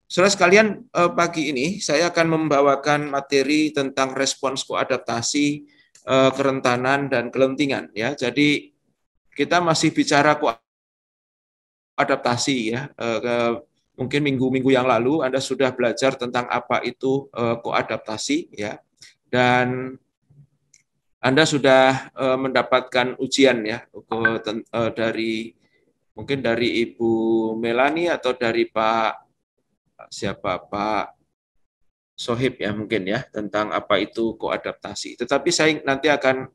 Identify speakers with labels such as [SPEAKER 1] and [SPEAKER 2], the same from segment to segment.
[SPEAKER 1] Saudara sekalian, pagi ini saya akan membawakan materi tentang respons koadaptasi, kerentanan dan kelentingan ya. Jadi kita masih bicara koadaptasi ya. Mungkin minggu-minggu yang lalu Anda sudah belajar tentang apa itu koadaptasi ya. Dan Anda sudah mendapatkan ujian ya dari mungkin dari Ibu Melani atau dari Pak Sohib ya mungkin ya tentang apa itu koadaptasi. Tetapi saya nanti akan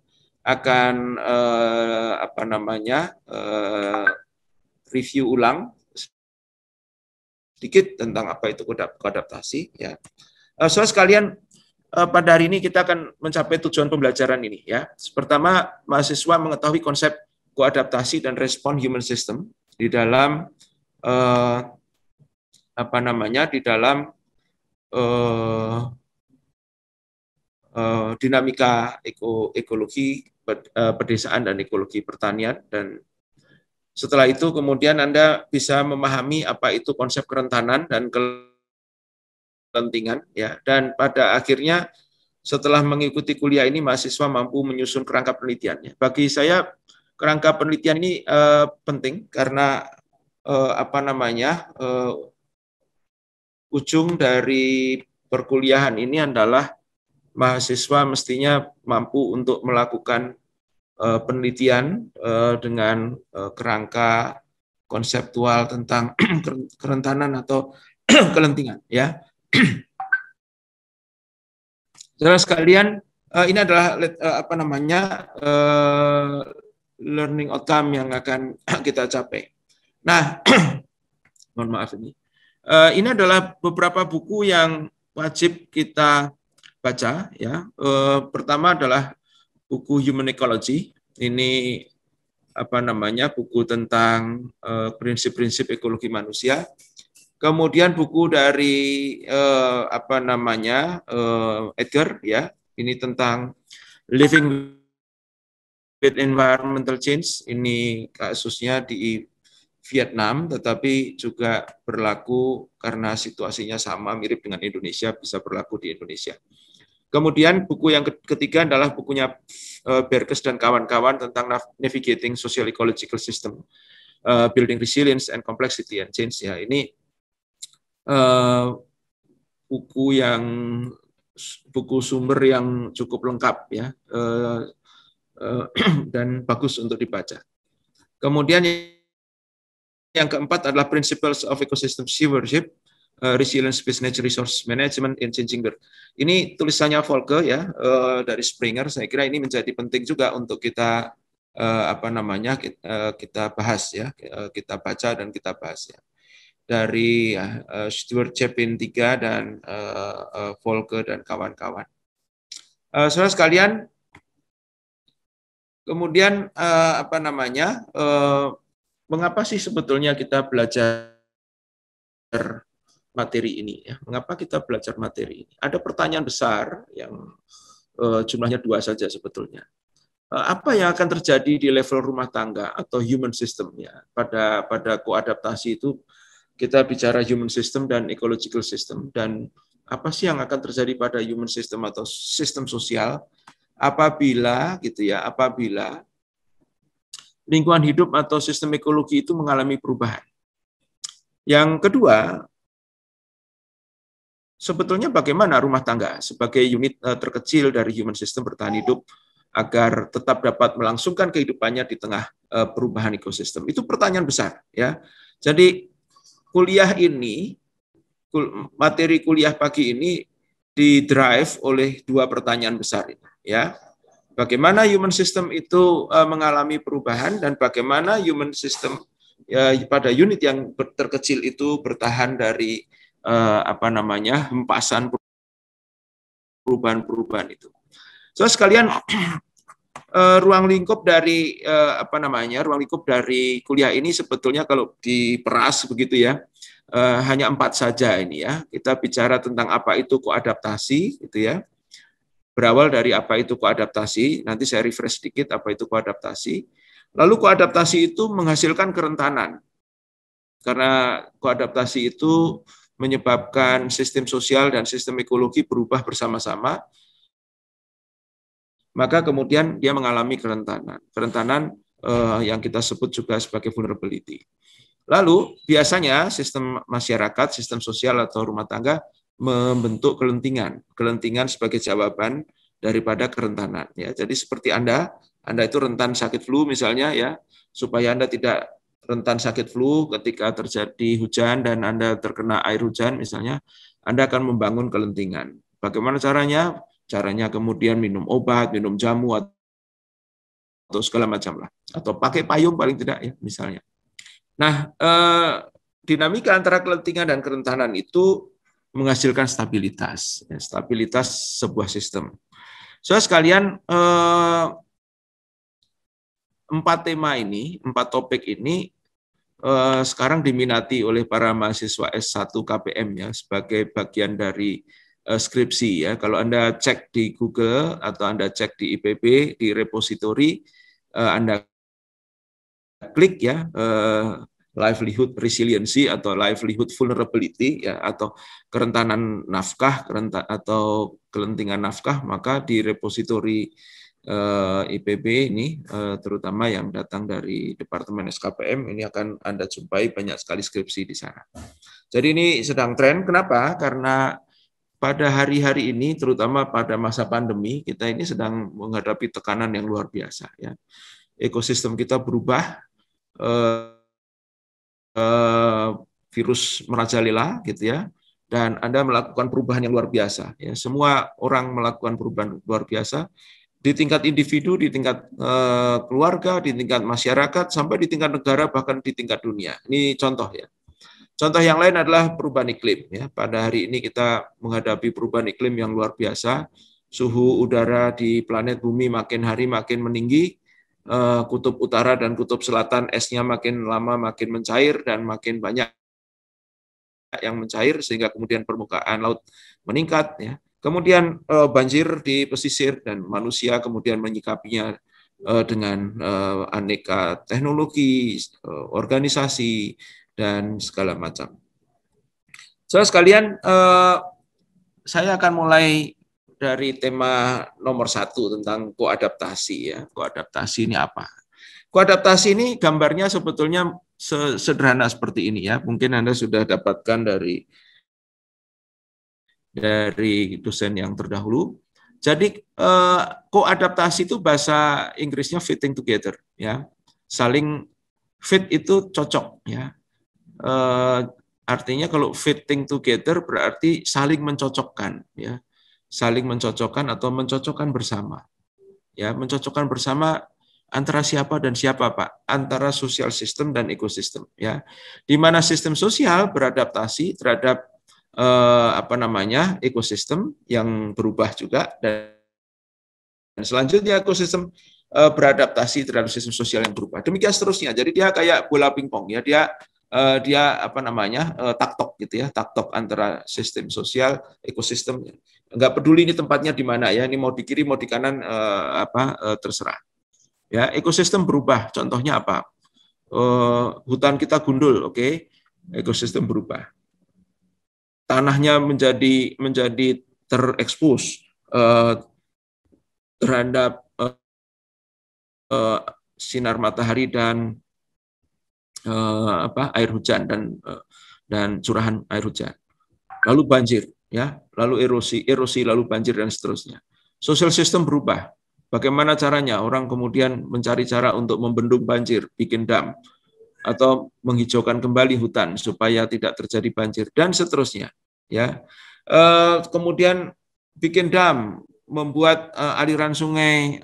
[SPEAKER 1] review ulang sedikit tentang apa itu koadaptasi ya. Saudara sekalian, pada hari ini kita akan mencapai tujuan pembelajaran ini ya. Pertama, mahasiswa mengetahui konsep koadaptasi dan respon human system di dalam dinamika ekologi pedesaan dan ekologi pertanian. Dan setelah itu kemudian Anda bisa memahami apa itu konsep kerentanan dan kelentingan ya. Dan pada akhirnya setelah mengikuti kuliah ini mahasiswa mampu menyusun kerangka penelitiannya. Bagi saya kerangka penelitian ini penting karena ujung dari perkuliahan ini adalah mahasiswa mestinya mampu untuk melakukan penelitian dengan kerangka konseptual tentang kerentanan atau kelentingan ya. Saudara sekalian, ini adalah learning outcome yang akan kita capai. Nah, mohon maaf ini. Ini adalah beberapa buku yang wajib kita baca ya. Pertama adalah buku Human Ecology. Ini buku tentang prinsip-prinsip ekologi manusia. Kemudian buku dari Edgar ya. Ini tentang Living with Environmental Change. Ini kasusnya di Vietnam, tetapi juga berlaku karena situasinya sama, mirip dengan Indonesia, bisa berlaku di Indonesia. Kemudian buku yang ketiga adalah bukunya Berkes dan kawan-kawan tentang Navigating Social Ecological System, Building Resilience and Complexity and Change. Ya, ini buku sumber yang cukup lengkap ya, dan bagus untuk dibaca. Kemudian yang keempat adalah Principles of Ecosystem Stewardship, Resilience Based Nature Resource Management in Changing World. Ini tulisannya Volker ya, dari Springer. Saya kira ini menjadi penting juga untuk kita kita bahas ya, kita baca dan kita bahas ya. Dari Stuart Chapin 3 dan Volker dan kawan-kawan. Saudara sekalian, kemudian mengapa sih sebetulnya kita belajar materi ini ya? Mengapa kita belajar materi ini? Ada pertanyaan besar yang jumlahnya 2 saja sebetulnya. Apa yang akan terjadi di level rumah tangga atau human system ya? Pada koadaptasi itu kita bicara human system dan ecological system, dan apa sih yang akan terjadi pada human system atau sistem sosial apabila lingkungan hidup atau sistem ekologi itu mengalami perubahan. Yang kedua, sebetulnya bagaimana rumah tangga sebagai unit terkecil dari human system bertahan hidup agar tetap dapat melangsungkan kehidupannya di tengah perubahan ekosistem. Itu pertanyaan besar ya. Jadi materi kuliah pagi ini didrive oleh 2 pertanyaan besar ini ya. Bagaimana human system itu mengalami perubahan dan bagaimana human system pada unit yang terkecil itu bertahan dari hempasan perubahan-perubahan itu. So sekalian, ruang lingkup dari kuliah ini sebetulnya kalau diperas begitu ya, hanya 4 saja ini ya. Kita bicara tentang apa itu koadaptasi gitu ya. Berawal dari apa itu koadaptasi, nanti saya refresh sedikit apa itu koadaptasi. Lalu koadaptasi itu menghasilkan kerentanan. Karena koadaptasi itu menyebabkan sistem sosial dan sistem ekologi berubah bersama-sama, maka kemudian dia mengalami kerentanan. Kerentanan yang kita sebut juga sebagai vulnerability. Lalu biasanya sistem masyarakat, sistem sosial atau rumah tangga membentuk kelentingan. Kelentingan sebagai jawaban daripada kerentanan. Ya, jadi seperti Anda itu rentan sakit flu misalnya ya, supaya Anda tidak rentan sakit flu ketika terjadi hujan dan Anda terkena air hujan misalnya, Anda akan membangun kelentingan. Bagaimana caranya? Caranya kemudian minum obat, minum jamu atau segala macam lah, atau pakai payung paling tidak ya misalnya. Nah, dinamika antara kelentingan dan kerentanan itu menghasilkan stabilitas, ya, stabilitas sebuah sistem. So sekalian, 4 topik ini sekarang diminati oleh para mahasiswa S1 KPM ya sebagai bagian dari skripsi ya. Kalau Anda cek di Google atau Anda cek di IPB di repository, Anda klik ya livelihood resiliency atau livelihood vulnerability ya, atau kerentanan nafkah atau kelentingan nafkah, maka di repositori IPB ini terutama yang datang dari Departemen SKPM ini akan Anda jumpai banyak sekali skripsi di sana. Jadi ini sedang tren. Kenapa? Karena pada hari-hari ini, terutama pada masa pandemi, kita ini sedang menghadapi tekanan yang luar biasa. Ya. Ekosistem kita berubah, virus merajalela, gitu ya, dan Anda melakukan perubahan yang luar biasa. Ya. Semua orang melakukan perubahan luar biasa di tingkat individu, di tingkat keluarga, di tingkat masyarakat, sampai di tingkat negara, bahkan di tingkat dunia. Ini contoh ya. Contoh yang lain adalah perubahan iklim. Ya. Pada hari ini kita menghadapi perubahan iklim yang luar biasa. Suhu udara di planet bumi makin hari makin meninggi. Kutub utara dan kutub selatan esnya makin lama makin mencair dan makin banyak yang mencair sehingga kemudian permukaan laut meningkat. Ya. Kemudian banjir di pesisir dan manusia kemudian menyikapinya dengan aneka teknologi, organisasi, dan segala macam. Saudara sekalian, saya akan mulai dari tema nomor 1 tentang koadaptasi. Ya. Koadaptasi ini apa? Koadaptasi ini gambarnya sebetulnya sederhana seperti ini ya. Mungkin Anda sudah dapatkan dari dosen yang terdahulu. Jadi koadaptasi itu bahasa Inggrisnya fitting together ya. Saling fit itu cocok ya. Artinya kalau fitting together berarti saling mencocokkan ya. Saling mencocokkan atau mencocokkan bersama. Ya, mencocokkan bersama antara siapa dan siapa, Pak? Antara sosial sistem dan ekosistem ya. Di mana sistem sosial beradaptasi terhadap ekosistem yang berubah juga, dan selanjutnya ekosistem beradaptasi terhadap sistem sosial yang berubah. Demikian seterusnya. Jadi dia kayak bola pingpong ya. Dia taktok gitu ya, taktok antara sistem sosial, ekosistem. Enggak peduli ini tempatnya di mana ya, ini mau di kiri mau di kanan terserah. Ya, ekosistem berubah. Contohnya apa? Hutan kita gundul, oke. Ekosistem berubah. Tanahnya menjadi terekspos terhadap sinar matahari dan air hujan dan curahan air hujan. Lalu banjir, ya, lalu erosi, lalu banjir dan seterusnya. Sosial sistem berubah. Bagaimana caranya? Orang kemudian mencari cara untuk membendung banjir, bikin dam, atau menghijaukan kembali hutan supaya tidak terjadi banjir dan seterusnya. Ya, kemudian bikin dam, membuat aliran sungai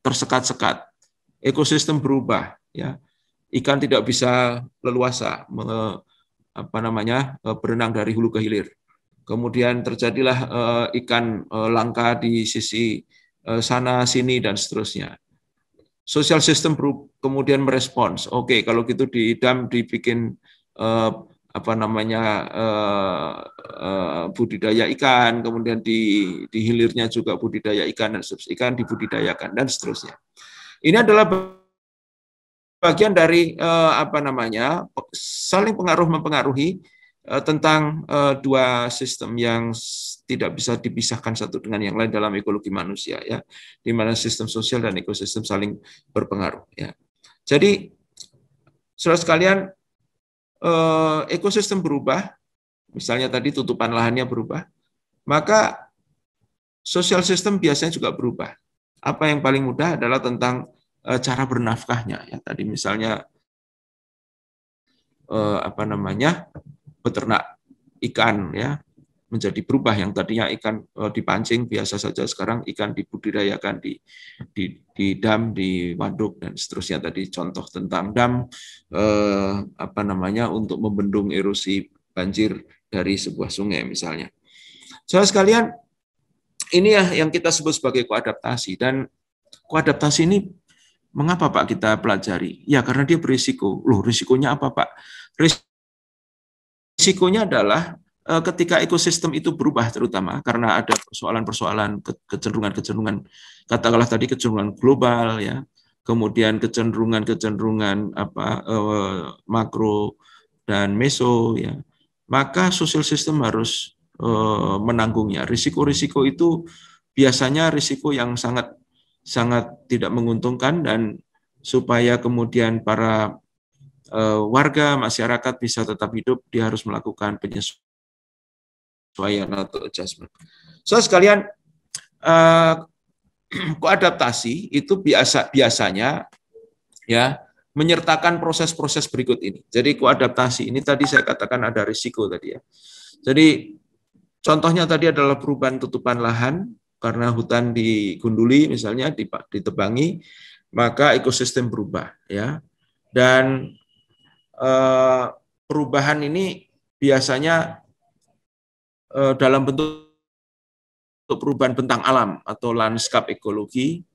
[SPEAKER 1] tersekat-sekat. Ekosistem berubah. Ya, ikan tidak bisa leluasa berenang dari hulu ke hilir. Kemudian terjadilah ikan langka di sisi sana sini dan seterusnya. Sosial sistem kemudian merespons. Oke, kalau gitu di dam dibikin budidaya ikan, kemudian di hilirnya juga budidaya ikan dan ikan dibudidayakan dan seterusnya. Ini adalah bagian dari apa namanya, saling pengaruh mempengaruhi tentang dua sistem yang tidak bisa dipisahkan satu dengan yang lain dalam ekologi manusia, ya, di mana sistem sosial dan ekosistem saling berpengaruh, ya. Jadi saudara sekalian, ekosistem berubah, misalnya tadi tutupan lahannya berubah, maka sosial sistem biasanya juga berubah. Apa yang paling mudah adalah tentang cara bernafkahnya, ya. Tadi misalnya apa namanya, beternak ikan, ya, menjadi berubah, yang tadinya ikan dipancing biasa saja, sekarang ikan dibudidayakan di dam, di waduk, dan seterusnya. Tadi contoh tentang dam apa namanya, untuk membendung erosi banjir dari sebuah sungai misalnya. Saudara sekalian, ini ya yang kita sebut sebagai koadaptasi. Dan koadaptasi ini mengapa Pak kita pelajari? Ya karena dia berisiko. Loh, risikonya apa Pak? Risikonya adalah ketika ekosistem itu berubah, terutama karena ada persoalan-persoalan, kecenderungan-kecenderungan, katakanlah tadi kecenderungan global, ya, kemudian kecenderungan apa makro dan meso, ya, maka sosial sistem harus menanggungnya. Risiko-risiko itu biasanya risiko yang sangat tidak menguntungkan, dan supaya kemudian para warga masyarakat bisa tetap hidup, dia harus melakukan penyesuaian atau adjustment. So sekalian, koadaptasi itu biasanya ya menyertakan proses-proses berikut ini. Jadi koadaptasi ini tadi saya katakan ada risiko tadi, ya. Jadi contohnya tadi adalah perubahan tutupan lahan karena hutan digunduli misalnya, ditebangi, maka ekosistem berubah, ya. Dan perubahan ini biasanya dalam bentuk perubahan bentang alam atau lanskap ekologi,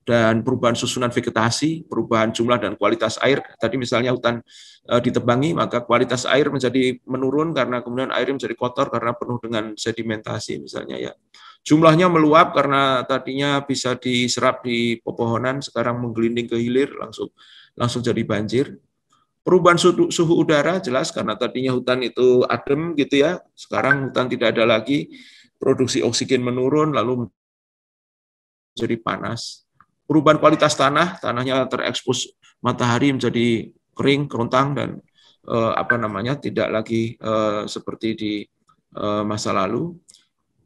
[SPEAKER 1] dan perubahan susunan vegetasi, perubahan jumlah dan kualitas air. Tadi misalnya hutan ditebangi, maka kualitas air menjadi menurun karena kemudian airnya menjadi kotor karena penuh dengan sedimentasi misalnya, ya. Jumlahnya meluap karena tadinya bisa diserap di pepohonan, sekarang menggelinding ke hilir, langsung jadi banjir. Perubahan suhu udara jelas karena tadinya hutan itu adem gitu, ya. Sekarang hutan tidak ada lagi, produksi oksigen menurun lalu menjadi panas. Perubahan kualitas tanahnya terekspos matahari menjadi kering, kerontang, dan apa namanya, tidak lagi seperti di masa lalu.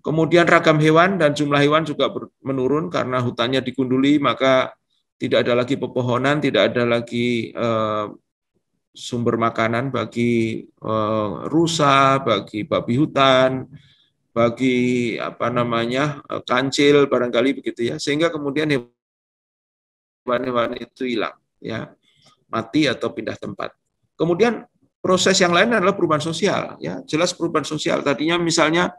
[SPEAKER 1] Kemudian ragam hewan dan jumlah hewan juga menurun karena hutannya digunduli, maka tidak ada lagi pepohonan, tidak ada lagi sumber makanan bagi rusa, bagi babi hutan, bagi apa namanya, kancil barangkali begitu, ya. Sehingga kemudian hewan-hewan itu hilang, ya, mati atau pindah tempat. Kemudian proses yang lain adalah perubahan sosial, ya. Jelas perubahan sosial. Tadinya misalnya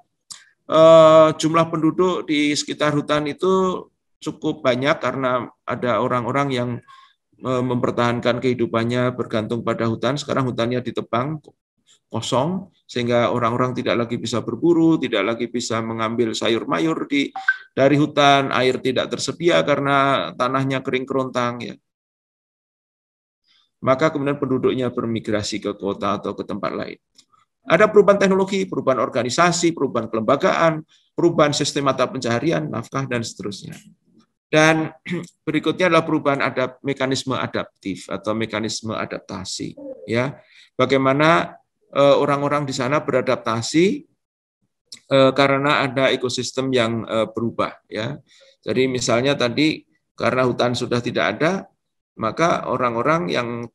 [SPEAKER 1] jumlah penduduk di sekitar hutan itu cukup banyak karena ada orang-orang yang mempertahankan kehidupannya bergantung pada hutan. Sekarang hutannya ditebang kosong, sehingga orang-orang tidak lagi bisa berburu, tidak lagi bisa mengambil sayur mayur dari hutan, air tidak tersedia karena tanahnya kering kerontang, ya. Maka kemudian penduduknya bermigrasi ke kota atau ke tempat lain. Ada perubahan teknologi, perubahan organisasi, perubahan kelembagaan, perubahan sistem mata pencaharian, nafkah, dan seterusnya. Dan berikutnya adalah perubahan mekanisme adaptif atau mekanisme adaptasi, ya. Bagaimana orang-orang di sana beradaptasi karena ada ekosistem yang berubah, ya. Jadi misalnya tadi karena hutan sudah tidak ada, maka orang-orang yang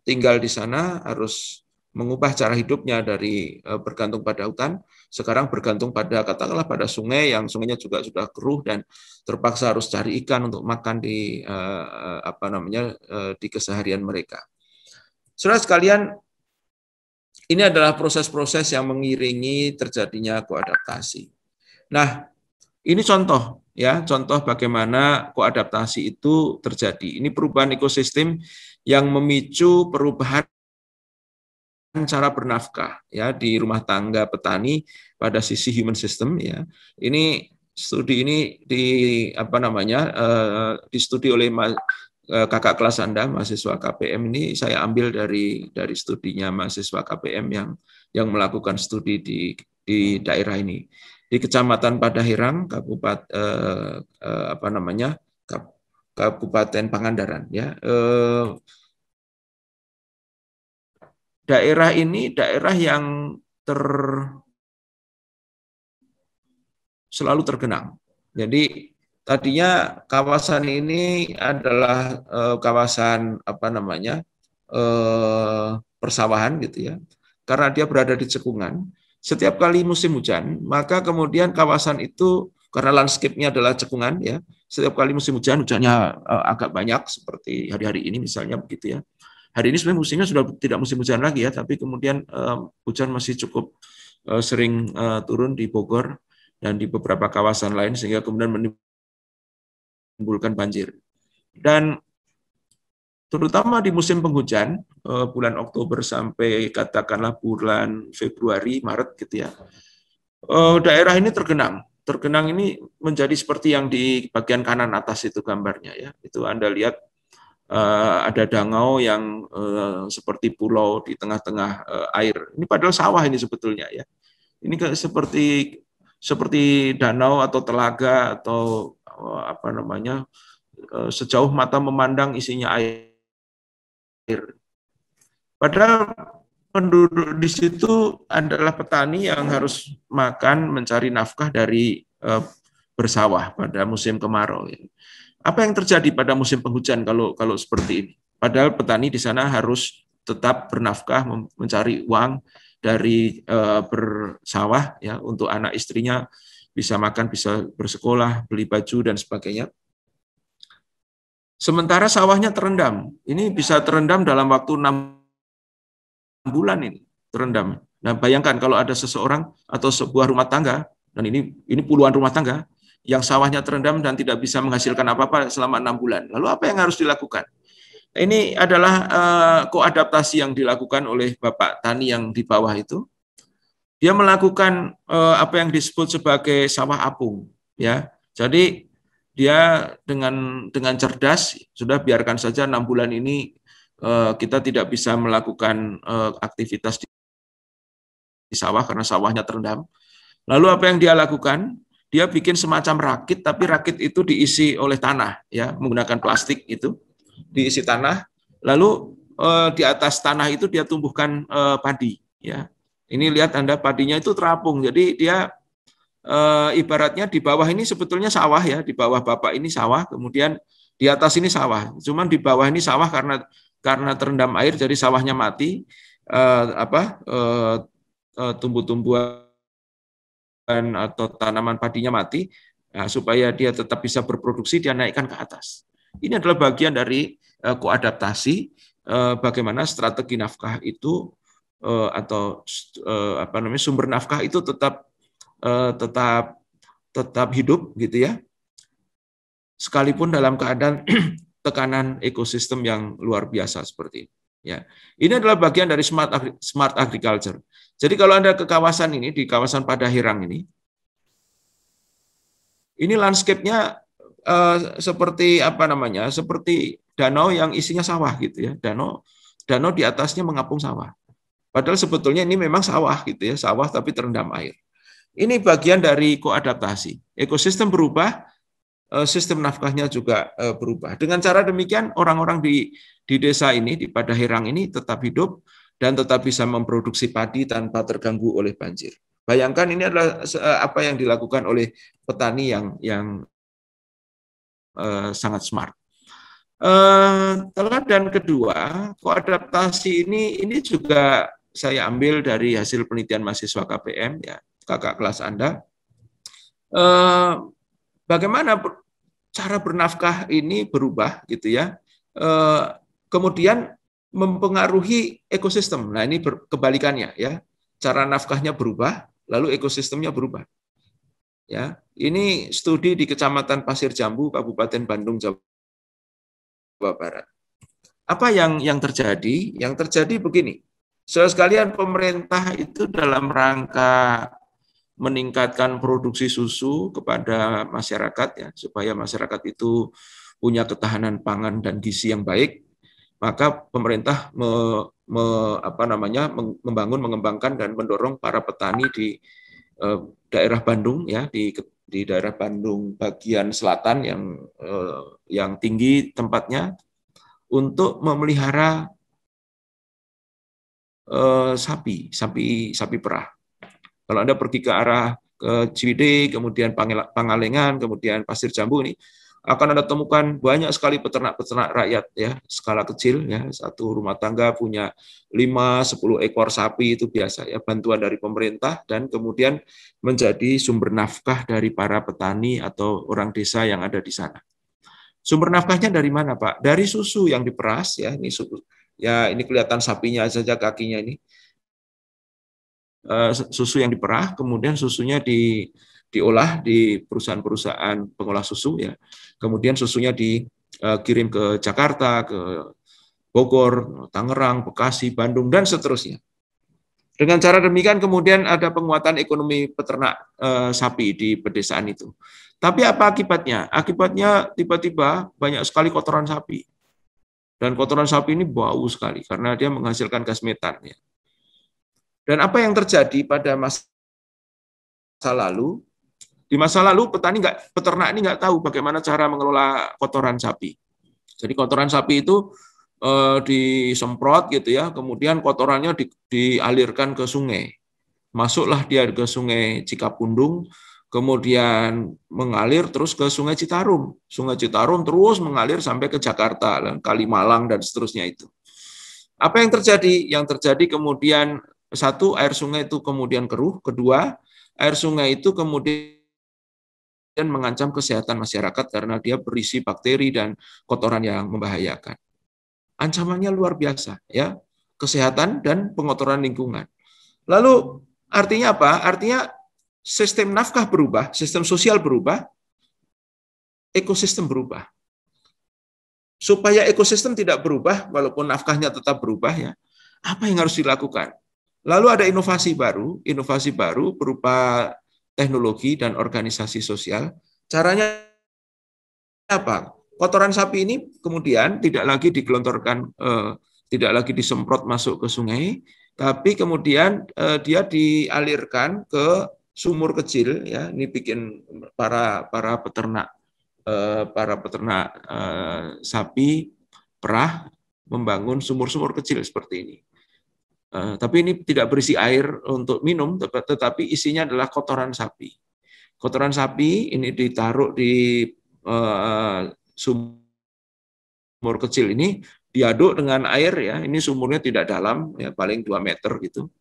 [SPEAKER 1] tinggal di sana harus mengubah cara hidupnya dari bergantung pada hutan, sekarang bergantung pada, katakanlah, pada sungai, yang sungainya juga sudah keruh dan terpaksa harus cari ikan untuk makan di apa namanya, di keseharian mereka. Saudara sekalian, ini adalah proses-proses yang mengiringi terjadinya koadaptasi. Nah, ini contoh, ya, contoh bagaimana koadaptasi itu terjadi. Ini perubahan ekosistem yang memicu perubahan cara bernafkah, ya, di rumah tangga petani pada sisi human system, ya. Ini studi ini di apa namanya, distudi oleh kakak kelas Anda, mahasiswa KPM ini saya ambil dari studinya mahasiswa KPM yang melakukan studi di daerah ini, di Kecamatan Padahirang, Kabupaten Pangandaran. Ya, daerah ini daerah yang selalu tergenang. Jadi tadinya kawasan ini adalah kawasan persawahan gitu ya. Karena dia berada di cekungan, setiap kali musim hujan, maka kemudian kawasan itu karena landscape-nya adalah cekungan ya, setiap kali musim hujan hujannya agak banyak seperti hari-hari ini misalnya begitu ya. Hari ini sebenarnya musimnya sudah tidak musim hujan lagi ya, tapi kemudian hujan masih cukup sering turun di Bogor dan di beberapa kawasan lain sehingga kemudian menimbulkan banjir. Dan terutama di musim penghujan, bulan Oktober sampai katakanlah bulan Februari, Maret gitu ya, daerah ini tergenang. Tergenang ini menjadi seperti yang di bagian kanan atas itu gambarnya ya. Itu Anda lihat ada dangau yang seperti pulau di tengah-tengah air. Ini padahal sawah ini sebetulnya ya. Ini seperti danau atau telaga atau sejauh mata memandang isinya air. Padahal penduduk di situ adalah petani yang harus makan, mencari nafkah dari bersawah pada musim kemarau. Apa yang terjadi pada musim penghujan kalau seperti ini? Padahal petani di sana harus tetap bernafkah, mencari uang dari bersawah ya untuk anak istrinya bisa makan, bisa bersekolah, beli baju dan sebagainya. Sementara sawahnya terendam. Ini bisa terendam dalam waktu 6 bulan ini terendam. Nah, bayangkan kalau ada seseorang atau sebuah rumah tangga, dan ini puluhan rumah tangga, yang sawahnya terendam dan tidak bisa menghasilkan apa-apa selama 6 bulan. Lalu apa yang harus dilakukan? Ini adalah koadaptasi yang dilakukan oleh Bapak Tani yang di bawah itu. Dia melakukan apa yang disebut sebagai sawah apung. Ya, jadi dia dengan cerdas sudah biarkan saja 6 bulan ini kita tidak bisa melakukan aktivitas di sawah karena sawahnya terendam. Lalu apa yang dia lakukan? Dia bikin semacam rakit, tapi rakit itu diisi oleh tanah, ya, menggunakan plastik itu, diisi tanah. Lalu di atas tanah itu dia tumbuhkan padi, ya. Ini lihat Anda padinya itu terapung, jadi dia ibaratnya di bawah ini sebetulnya sawah ya, di bawah Bapak ini sawah, kemudian di atas ini sawah. Cuman di bawah ini sawah karena terendam air, jadi sawahnya mati, tumbuh-tumbuhan atau tanaman padinya mati, nah, supaya dia tetap bisa berproduksi, dia naikkan ke atas. Ini adalah bagian dari koadaptasi bagaimana strategi nafkah itu atau sumber nafkah itu tetap hidup gitu ya, sekalipun dalam keadaan tekanan ekosistem yang luar biasa seperti ini. Ya, ini adalah bagian dari smart agriculture. Jadi kalau Anda ke kawasan ini, di kawasan Padahirang ini landscape-nya seperti seperti danau yang isinya sawah gitu ya. Danau di atasnya mengapung sawah. Padahal sebetulnya ini memang sawah gitu ya, sawah tapi terendam air. Ini bagian dari koadaptasi. Ekosistem berubah, sistem nafkahnya juga berubah. Dengan cara demikian orang-orang di desa ini, di Padahirang ini tetap hidup dan tetap bisa memproduksi padi tanpa terganggu oleh banjir. Bayangkan ini adalah apa yang dilakukan oleh petani yang sangat smart. Teladan kedua, koadaptasi ini juga saya ambil dari hasil penelitian mahasiswa KPM, ya, kakak kelas Anda. Bagaimana cara bernafkah ini berubah gitu ya, kemudian mempengaruhi ekosistem. Nah, ini kebalikannya ya, cara nafkahnya berubah, lalu ekosistemnya berubah. Ya, ini studi di Kecamatan Pasir Jambu, Kabupaten Bandung, Jawa Barat. Apa yang terjadi? Yang terjadi begini, saudara sekalian, pemerintah itu dalam rangka meningkatkan produksi susu kepada masyarakat ya, supaya masyarakat itu punya ketahanan pangan dan gizi yang baik, maka pemerintah membangun, mengembangkan dan mendorong para petani di daerah Bandung, ya, di daerah Bandung bagian selatan yang tinggi tempatnya, untuk memelihara sapi perah. Kalau Anda pergi ke arah ke Ciwidey, kemudian Pangalengan, kemudian Pasir Jambu, ini akan Anda temukan banyak sekali peternak-peternak rakyat, ya, skala kecil, ya, satu rumah tangga punya 5-10 ekor sapi, itu biasa, ya, bantuan dari pemerintah, dan kemudian menjadi sumber nafkah dari para petani atau orang desa yang ada di sana. Sumber nafkahnya dari mana, Pak? Dari susu yang diperas, ya, ini susu, ya, ini kelihatan sapinya saja kakinya ini. Susu yang diperah, kemudian susunya diolah di perusahaan-perusahaan pengolah susu, ya. Kemudian susunya dikirim ke Jakarta, ke Bogor, Tangerang, Bekasi, Bandung, dan seterusnya. Dengan cara demikian kemudian ada penguatan ekonomi peternak sapi di pedesaan itu. Tapi apa akibatnya? Akibatnya tiba-tiba banyak sekali kotoran sapi. Dan kotoran sapi ini bau sekali karena dia menghasilkan gas metan, ya. Dan apa yang terjadi pada masa lalu? Di masa lalu peternak ini nggak tahu bagaimana cara mengelola kotoran sapi. Jadi kotoran sapi itu disemprot gitu, ya, kemudian kotorannya dialirkan ke sungai. Masuklah dia ke Sungai Cikapundung, kemudian mengalir terus ke Sungai Citarum. Sungai Citarum terus mengalir sampai ke Jakarta, Kalimalang, dan seterusnya itu. Apa yang terjadi? Yang terjadi kemudian, satu, air sungai itu kemudian keruh. Kedua, air sungai itu kemudian mengancam kesehatan masyarakat karena dia berisi bakteri dan kotoran yang membahayakan. Ancamannya luar biasa, ya, kesehatan dan pengotoran lingkungan. Lalu artinya apa? Artinya sistem nafkah berubah, sistem sosial berubah, ekosistem berubah. Supaya ekosistem tidak berubah, walaupun nafkahnya tetap berubah, ya, apa yang harus dilakukan? Lalu ada inovasi baru berupa teknologi dan organisasi sosial. Caranya apa? Kotoran sapi ini kemudian tidak lagi digelontorkan, tidak lagi disemprot masuk ke sungai, tapi kemudian dia dialirkan ke sumur kecil, ya. Ini bikin para peternak sapi perah membangun sumur-sumur kecil seperti ini. Tapi ini tidak berisi air untuk minum, tetapi isinya adalah kotoran sapi. Kotoran sapi ini ditaruh di sumur kecil ini, diaduk dengan air, ya. Ini sumurnya tidak dalam, ya, paling 2 meter gitu.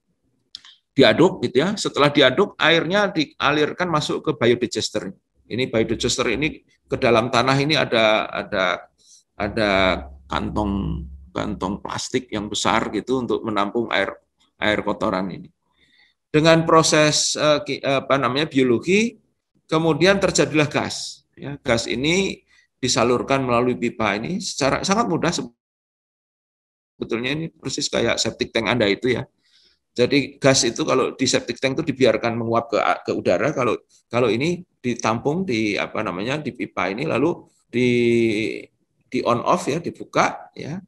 [SPEAKER 1] Diaduk gitu, ya. Setelah diaduk, airnya dialirkan masuk ke biodigester. Ini biodigester ini ke dalam tanah ini ada kantong plastik yang besar gitu untuk menampung air kotoran ini. Dengan proses biologi, kemudian terjadilah gas. Ya, gas ini disalurkan melalui pipa ini secara sangat mudah. Sebetulnya ini persis kayak septic tank Anda itu, ya. Jadi gas itu kalau di septic tank itu dibiarkan menguap ke udara. Kalau ini ditampung di pipa ini, lalu di on off, ya, dibuka, ya.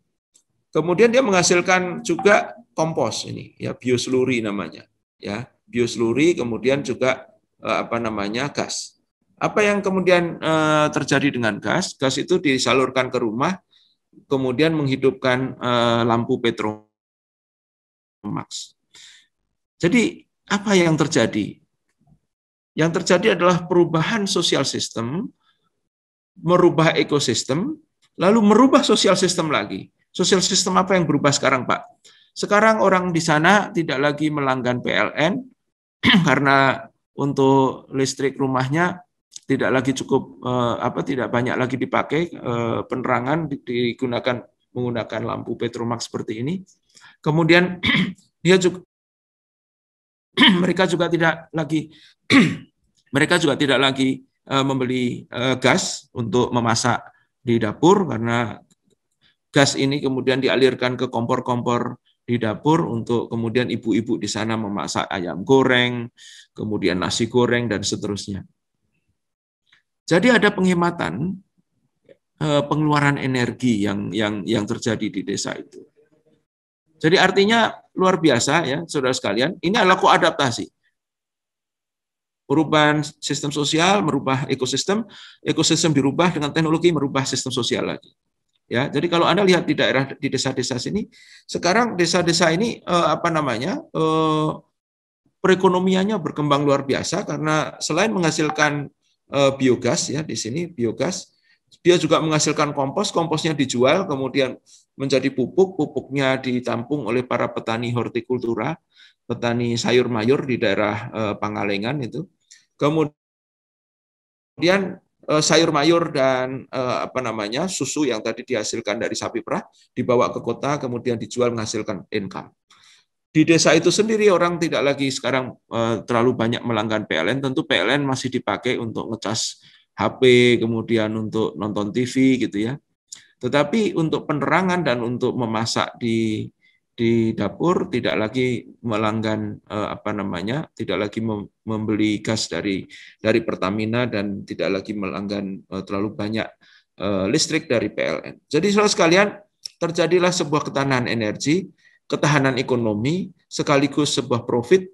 [SPEAKER 1] Kemudian dia menghasilkan juga kompos ini, ya, biosluri namanya, ya, biosluri, kemudian juga gas. Apa yang kemudian terjadi dengan gas? Gas itu disalurkan ke rumah, kemudian menghidupkan lampu Petromax. Jadi apa yang terjadi? Yang terjadi adalah perubahan sosial sistem, merubah ekosistem, lalu merubah sosial sistem lagi. Sosial sistem apa yang berubah sekarang, Pak? Sekarang orang di sana tidak lagi melanggan PLN karena untuk listrik rumahnya tidak lagi cukup, tidak banyak lagi dipakai, penerangan menggunakan lampu Petromax seperti ini. Kemudian mereka juga tidak lagi membeli gas untuk memasak di dapur, karena gas ini kemudian dialirkan ke kompor-kompor di dapur untuk kemudian ibu-ibu di sana memasak ayam goreng, kemudian nasi goreng, dan seterusnya. Jadi ada penghematan pengeluaran energi yang terjadi di desa itu. Jadi artinya luar biasa ya, saudara sekalian. Ini adalah koadaptasi. Perubahan sistem sosial, merubah ekosistem dirubah dengan teknologi, merubah sistem sosial lagi. Ya, jadi kalau Anda lihat di daerah di desa-desa sini, sekarang desa-desa ini perekonomiannya berkembang luar biasa karena selain menghasilkan biogas ya di sini biogas, dia juga menghasilkan kompos, komposnya dijual kemudian menjadi pupuk, pupuknya ditampung oleh para petani hortikultura, petani sayur mayur di daerah Pangalengan itu. Kemudian sayur mayur dan susu yang tadi dihasilkan dari sapi perah dibawa ke kota kemudian dijual menghasilkan income. Di desa itu sendiri orang tidak lagi sekarang terlalu banyak melanggan PLN, tentu PLN masih dipakai untuk ngecas HP, kemudian untuk nonton TV gitu ya. Tetapi untuk penerangan dan untuk memasak di dapur tidak lagi melanggan tidak lagi membeli gas dari Pertamina dan tidak lagi melanggan terlalu banyak listrik dari PLN. Jadi saudara sekalian, terjadilah sebuah ketahanan energi, ketahanan ekonomi, sekaligus sebuah profit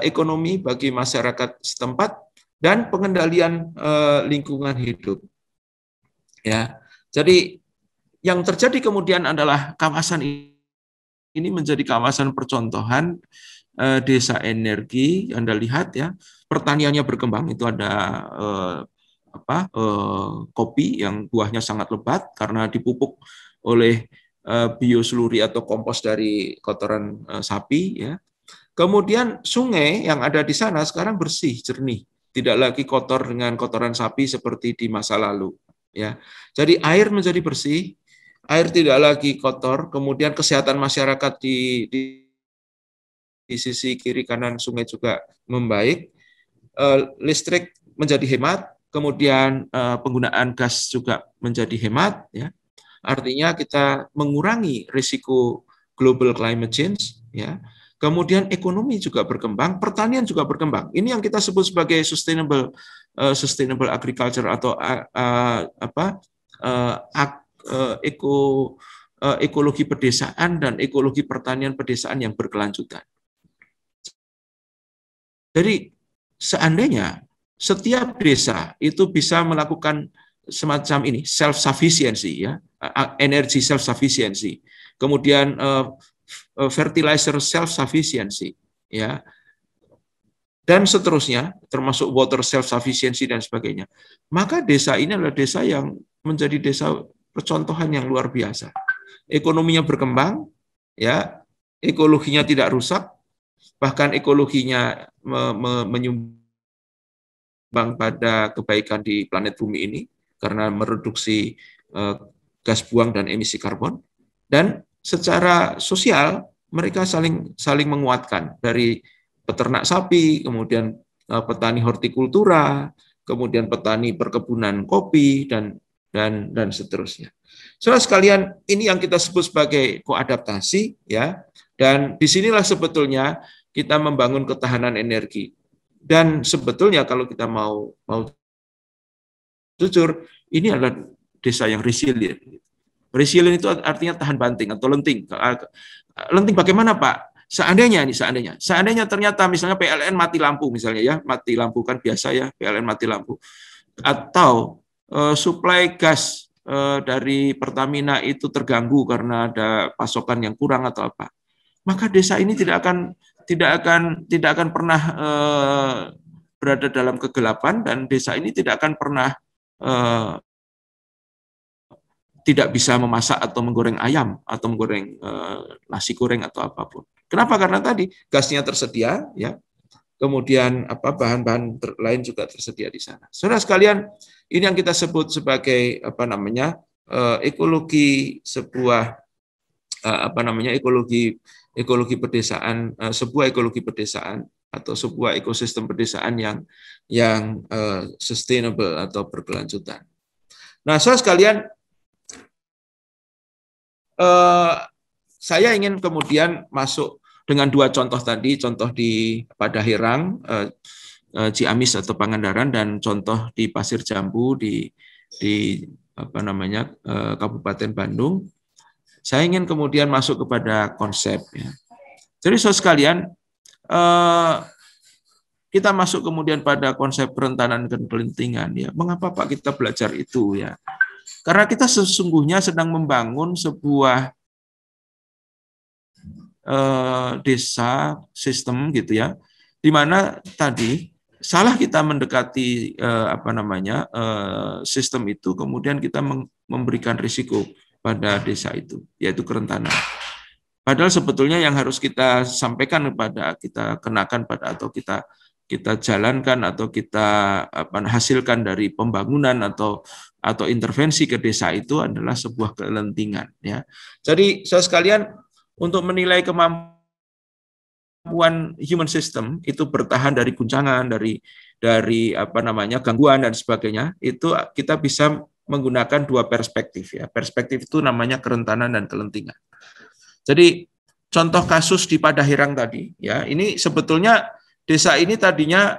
[SPEAKER 1] ekonomi bagi masyarakat setempat dan pengendalian lingkungan hidup. Ya, jadi yang terjadi kemudian adalah kawasan ini menjadi kawasan percontohan desa energi. Anda lihat ya, pertaniannya berkembang. Itu ada kopi yang buahnya sangat lebat karena dipupuk oleh biosluri atau kompos dari kotoran sapi ya. Kemudian sungai yang ada di sana sekarang bersih, jernih, tidak lagi kotor dengan kotoran sapi seperti di masa lalu ya. Jadi air menjadi bersih, air tidak lagi kotor, kemudian kesehatan masyarakat di sisi kiri kanan sungai juga membaik, listrik menjadi hemat, kemudian penggunaan gas juga menjadi hemat ya. Artinya kita mengurangi risiko global climate change ya. Kemudian ekonomi juga berkembang, pertanian juga berkembang. Ini yang kita sebut sebagai sustainable agriculture atau ekologi pedesaan dan ekologi pertanian pedesaan yang berkelanjutan. Jadi seandainya setiap desa itu bisa melakukan semacam ini self-sufficiency ya, energy self-sufficiency, kemudian fertilizer self-sufficiency ya, dan seterusnya termasuk water self-sufficiency dan sebagainya, maka desa ini adalah desa yang menjadi desa percontohan yang luar biasa. Ekonominya berkembang ya, ekologinya tidak rusak, bahkan ekologinya menyumbang pada kebaikan di planet bumi ini karena mereduksi gas buang dan emisi karbon. Dan secara sosial mereka saling menguatkan, dari peternak sapi, kemudian petani hortikultura, kemudian petani perkebunan kopi dan seterusnya. Saudara sekalian, ini yang kita sebut sebagai koadaptasi ya. Dan disinilah sebetulnya kita membangun ketahanan energi. Dan sebetulnya kalau kita mau jujur, ini adalah desa yang resilient. Resilient itu artinya tahan banting atau lenting. Lenting bagaimana, Pak? Seandainya ternyata misalnya PLN mati lampu misalnya ya, mati lampu kan biasa ya, PLN mati lampu. Atau suplai gas dari Pertamina itu terganggu karena ada pasokan yang kurang atau apa. Maka desa ini tidak akan pernah berada dalam kegelapan, dan desa ini tidak akan pernah tidak bisa memasak atau menggoreng ayam atau menggoreng nasi goreng atau apapun. Kenapa? Karena tadi gasnya tersedia ya. Kemudian bahan-bahan lain juga tersedia di sana. Saudara sekalian, ini yang kita sebut sebagai ekologi sebuah ekologi pedesaan, sebuah ekologi pedesaan atau sebuah ekosistem pedesaan yang sustainable atau berkelanjutan. Nah, saudara sekalian, saya ingin kemudian masuk dengan dua contoh tadi, contoh di Padaherang, Ciamis atau Pangandaran, dan contoh di Pasir Jambu di di Kabupaten Bandung. Saya ingin kemudian masuk kepada konsep. Ya. Jadi saudara sekalian, kita masuk kemudian pada konsep kerentanan dan kelentingan. Ya. Mengapa Pak kita belajar itu? Ya? Karena kita sesungguhnya sedang membangun sebuah desa sistem gitu ya, di mana tadi salah kita mendekati sistem itu, kemudian kita memberikan risiko pada desa itu, yaitu kerentanan. Padahal sebetulnya yang harus kita sampaikan kepada, kita kenakan pada, atau kita jalankan atau kita hasilkan dari pembangunan atau intervensi ke desa itu adalah sebuah kelentingan. Ya. Jadi saudara sekalian, untuk menilai kemampuan human system itu bertahan dari guncangan, dari gangguan dan sebagainya, itu kita bisa menggunakan dua perspektif ya. Perspektif itu namanya kerentanan dan kelentingan. Jadi contoh kasus di Padahirang tadi ya, ini sebetulnya desa ini tadinya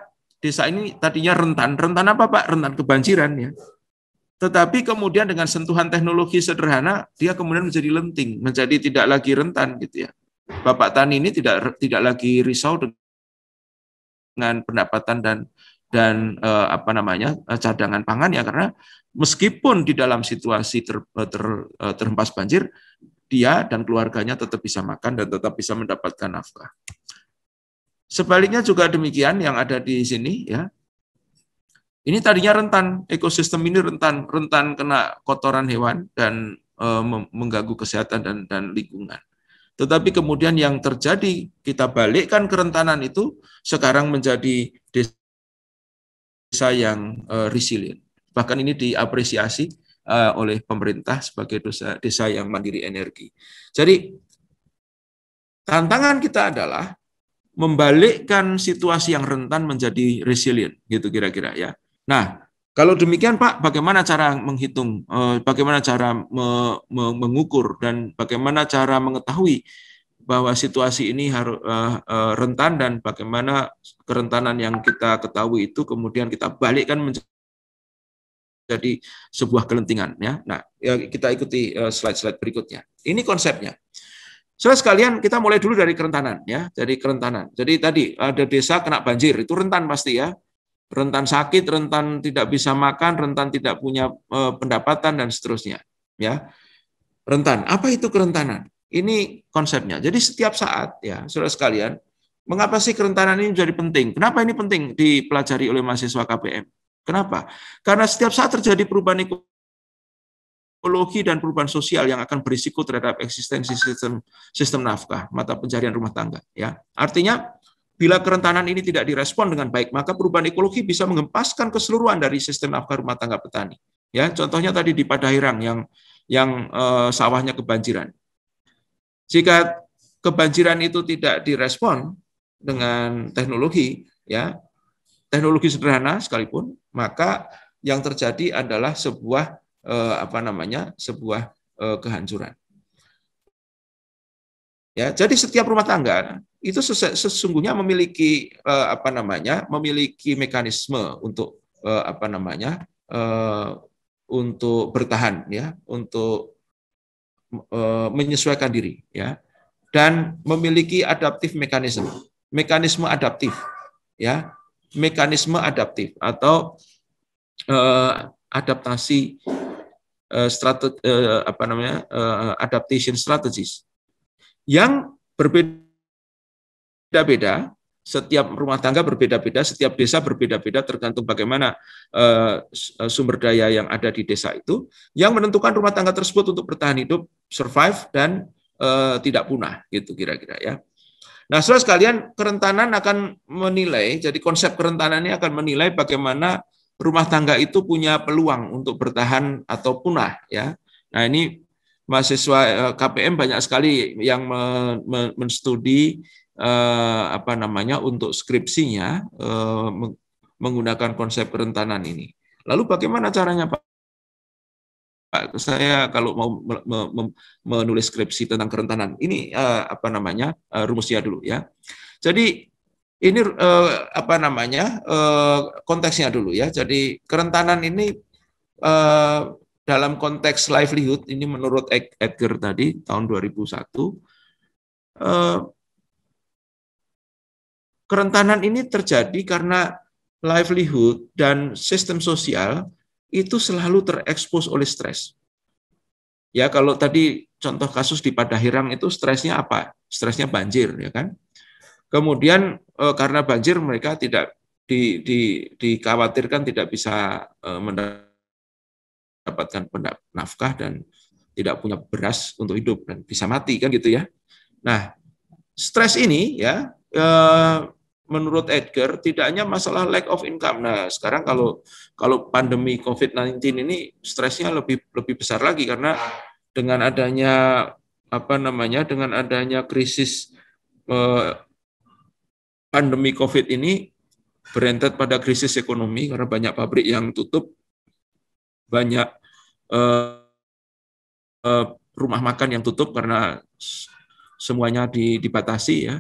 [SPEAKER 1] rentan. Rentan apa Pak? Rentan kebanjiran ya. Tetapi kemudian dengan sentuhan teknologi sederhana, dia kemudian menjadi lenting, menjadi tidak lagi rentan gitu ya. Bapak Tani ini tidak lagi risau dengan pendapatan dan cadangan pangan ya, karena meskipun di dalam situasi terhempas banjir, dia dan keluarganya tetap bisa makan dan tetap bisa mendapatkan nafkah. Sebaliknya juga demikian yang ada di sini ya. Ini tadinya rentan, ekosistem ini rentan kena kotoran hewan dan mengganggu kesehatan dan lingkungan. Tetapi kemudian yang terjadi, kita balikkan kerentanan itu sekarang menjadi desa yang resilient. Bahkan ini diapresiasi oleh pemerintah sebagai desa yang mandiri energi. Jadi tantangan kita adalah membalikkan situasi yang rentan menjadi resilient, gitu kira-kira ya. Nah, kalau demikian Pak, bagaimana cara menghitung, bagaimana cara mengukur, dan bagaimana cara mengetahui bahwa situasi ini harus rentan, dan bagaimana kerentanan yang kita ketahui itu kemudian kita balikkan menjadi sebuah kelentingan ya. Nah, kita ikuti slide-slide berikutnya. Ini konsepnya. Saudara sekalian, kita mulai dulu dari kerentanan ya. Jadi kerentanan. Jadi tadi ada desa kena banjir, itu rentan pasti ya. Rentan sakit, rentan tidak bisa makan, rentan tidak punya pendapatan dan seterusnya. Ya, rentan. Apa itu kerentanan? Ini konsepnya. Jadi setiap saat ya, saudara sekalian, mengapa sih kerentanan ini menjadi penting? Kenapa ini penting dipelajari oleh mahasiswa KPM? Kenapa? Karena setiap saat terjadi perubahan ekologi dan perubahan sosial yang akan berisiko terhadap eksistensi sistem nafkah, mata pencarian rumah tangga. Ya, artinya bila kerentanan ini tidak direspon dengan baik, maka perubahan ekologi bisa mengempaskan keseluruhan dari sistem nafkah rumah tangga petani. Ya, contohnya tadi di Padahirang yang sawahnya kebanjiran. Jika kebanjiran itu tidak direspon dengan teknologi, ya, teknologi sederhana sekalipun, maka yang terjadi adalah sebuah kehancuran. Ya, jadi setiap rumah tangga itu sesungguhnya memiliki memiliki mekanisme untuk untuk bertahan ya, untuk menyesuaikan diri ya, dan memiliki adaptif mekanisme adaptif ya, mekanisme adaptif atau adaptasi adaptation strategies yang berbeda-beda, setiap rumah tangga berbeda-beda, setiap desa berbeda-beda tergantung bagaimana sumber daya yang ada di desa itu, yang menentukan rumah tangga tersebut untuk bertahan hidup, survive, dan tidak punah, gitu kira-kira ya. Nah, saudara sekalian, kerentanan akan menilai, jadi konsep kerentanan ini akan menilai bagaimana rumah tangga itu punya peluang untuk bertahan atau punah ya. Nah, ini mahasiswa KPM banyak sekali yang menstudi untuk skripsinya menggunakan konsep kerentanan ini. Lalu bagaimana caranya Pak? Saya kalau mau menulis skripsi tentang kerentanan, ini rumusnya dulu ya. Jadi ini konteksnya dulu ya. Jadi kerentanan ini dalam konteks livelihood, ini menurut Edgar tadi, tahun 2001, kerentanan ini terjadi karena livelihood dan sistem sosial itu selalu terekspos oleh stres. Ya, kalau tadi contoh kasus di Padahirang itu stresnya apa? Stresnya banjir, ya kan? Kemudian karena banjir mereka tidak dikhawatirkan tidak bisa mendapatkan nafkah dan tidak punya beras untuk hidup dan bisa mati kan gitu ya. Nah, stres ini ya menurut Edgar tidak hanya masalah lack of income. Nah, sekarang kalau pandemi COVID-19 ini stresnya lebih besar lagi karena dengan adanya dengan adanya krisis pandemi COVID ini berentet pada krisis ekonomi karena banyak pabrik yang tutup, banyak rumah makan yang tutup karena semuanya dibatasi ya.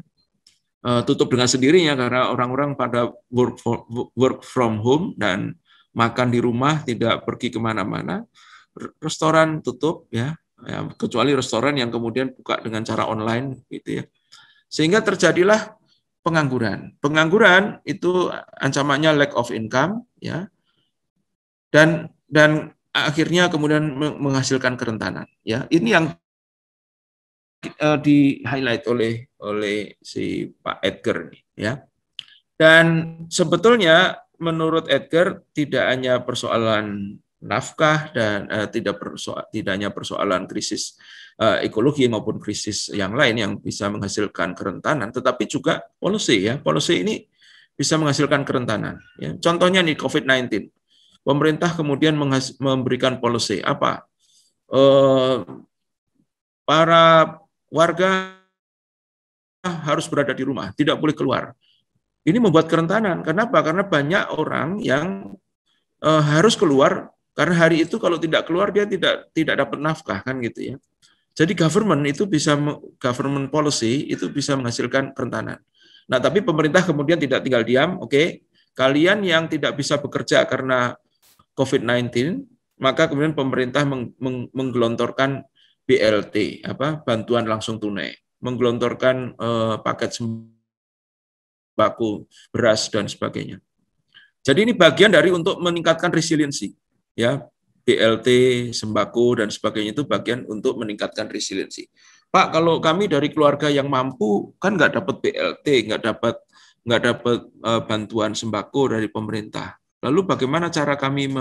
[SPEAKER 1] Tutup dengan sendirinya karena orang-orang pada work from home dan makan di rumah, tidak pergi kemana-mana. Restoran tutup ya, kecuali restoran yang kemudian buka dengan cara online gitu ya. Sehingga terjadilah pengangguran. Pengangguran itu ancamannya lack of income ya. Dan akhirnya kemudian menghasilkan kerentanan ya. Ini yang di-highlight oleh si Pak Edgar ya. Dan sebetulnya menurut Edgar tidak hanya persoalan nafkah dan tidak hanya persoalan krisis ekologi maupun krisis yang lain yang bisa menghasilkan kerentanan, tetapi juga policy ya. Policy ini bisa menghasilkan kerentanan ya. Contohnya nih COVID-19. Pemerintah kemudian memberikan policy apa? Para warga harus berada di rumah, tidak boleh keluar. Ini membuat kerentanan. Kenapa? Karena banyak orang yang harus keluar karena hari itu kalau tidak keluar dia tidak dapat nafkah kan gitu ya. Jadi government policy itu bisa menghasilkan kerentanan. Nah, tapi pemerintah kemudian tidak tinggal diam, oke. Kalian yang tidak bisa bekerja karena COVID-19, maka kemudian pemerintah menggelontorkan BLT, bantuan langsung tunai, menggelontorkan paket sembako, beras dan sebagainya. Jadi ini bagian dari untuk meningkatkan resiliensi, ya BLT, sembako dan sebagainya itu bagian untuk meningkatkan resiliensi. Pak, kalau kami dari keluarga yang mampu kan nggak dapat BLT, nggak dapat bantuan sembako dari pemerintah. Lalu bagaimana cara kami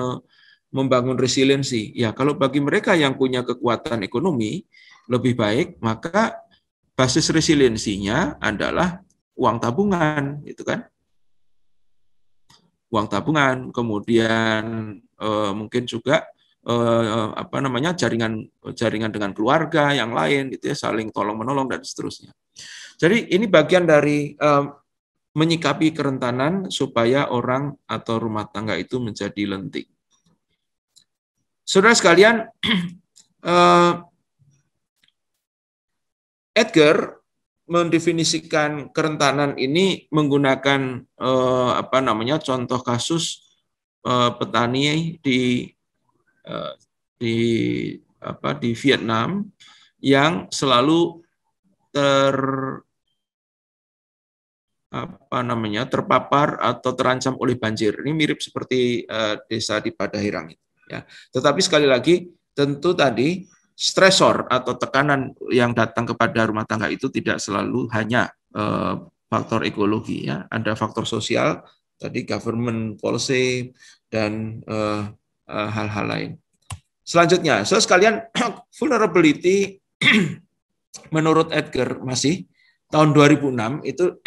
[SPEAKER 1] membangun resiliensi? Ya, kalau bagi mereka yang punya kekuatan ekonomi lebih baik, maka basis resiliensinya adalah uang tabungan, gitu kan? Uang tabungan, kemudian mungkin juga jaringan dengan keluarga yang lain, gitu ya, saling tolong menolong dan seterusnya. Jadi ini bagian dari menyikapi kerentanan supaya orang atau rumah tangga itu menjadi lentik. Saudara sekalian, Edgar mendefinisikan kerentanan ini menggunakan contoh kasus petani di Vietnam yang selalu terpapar atau terancam oleh banjir. Ini mirip seperti desa di Padahirang. Ya. Tetapi sekali lagi, tentu tadi stresor atau tekanan yang datang kepada rumah tangga itu tidak selalu hanya faktor ekologi. Ya. Ada faktor sosial, tadi government policy, dan hal-hal lain. Selanjutnya, so sekalian, vulnerability menurut Edgar masih tahun 2006 itu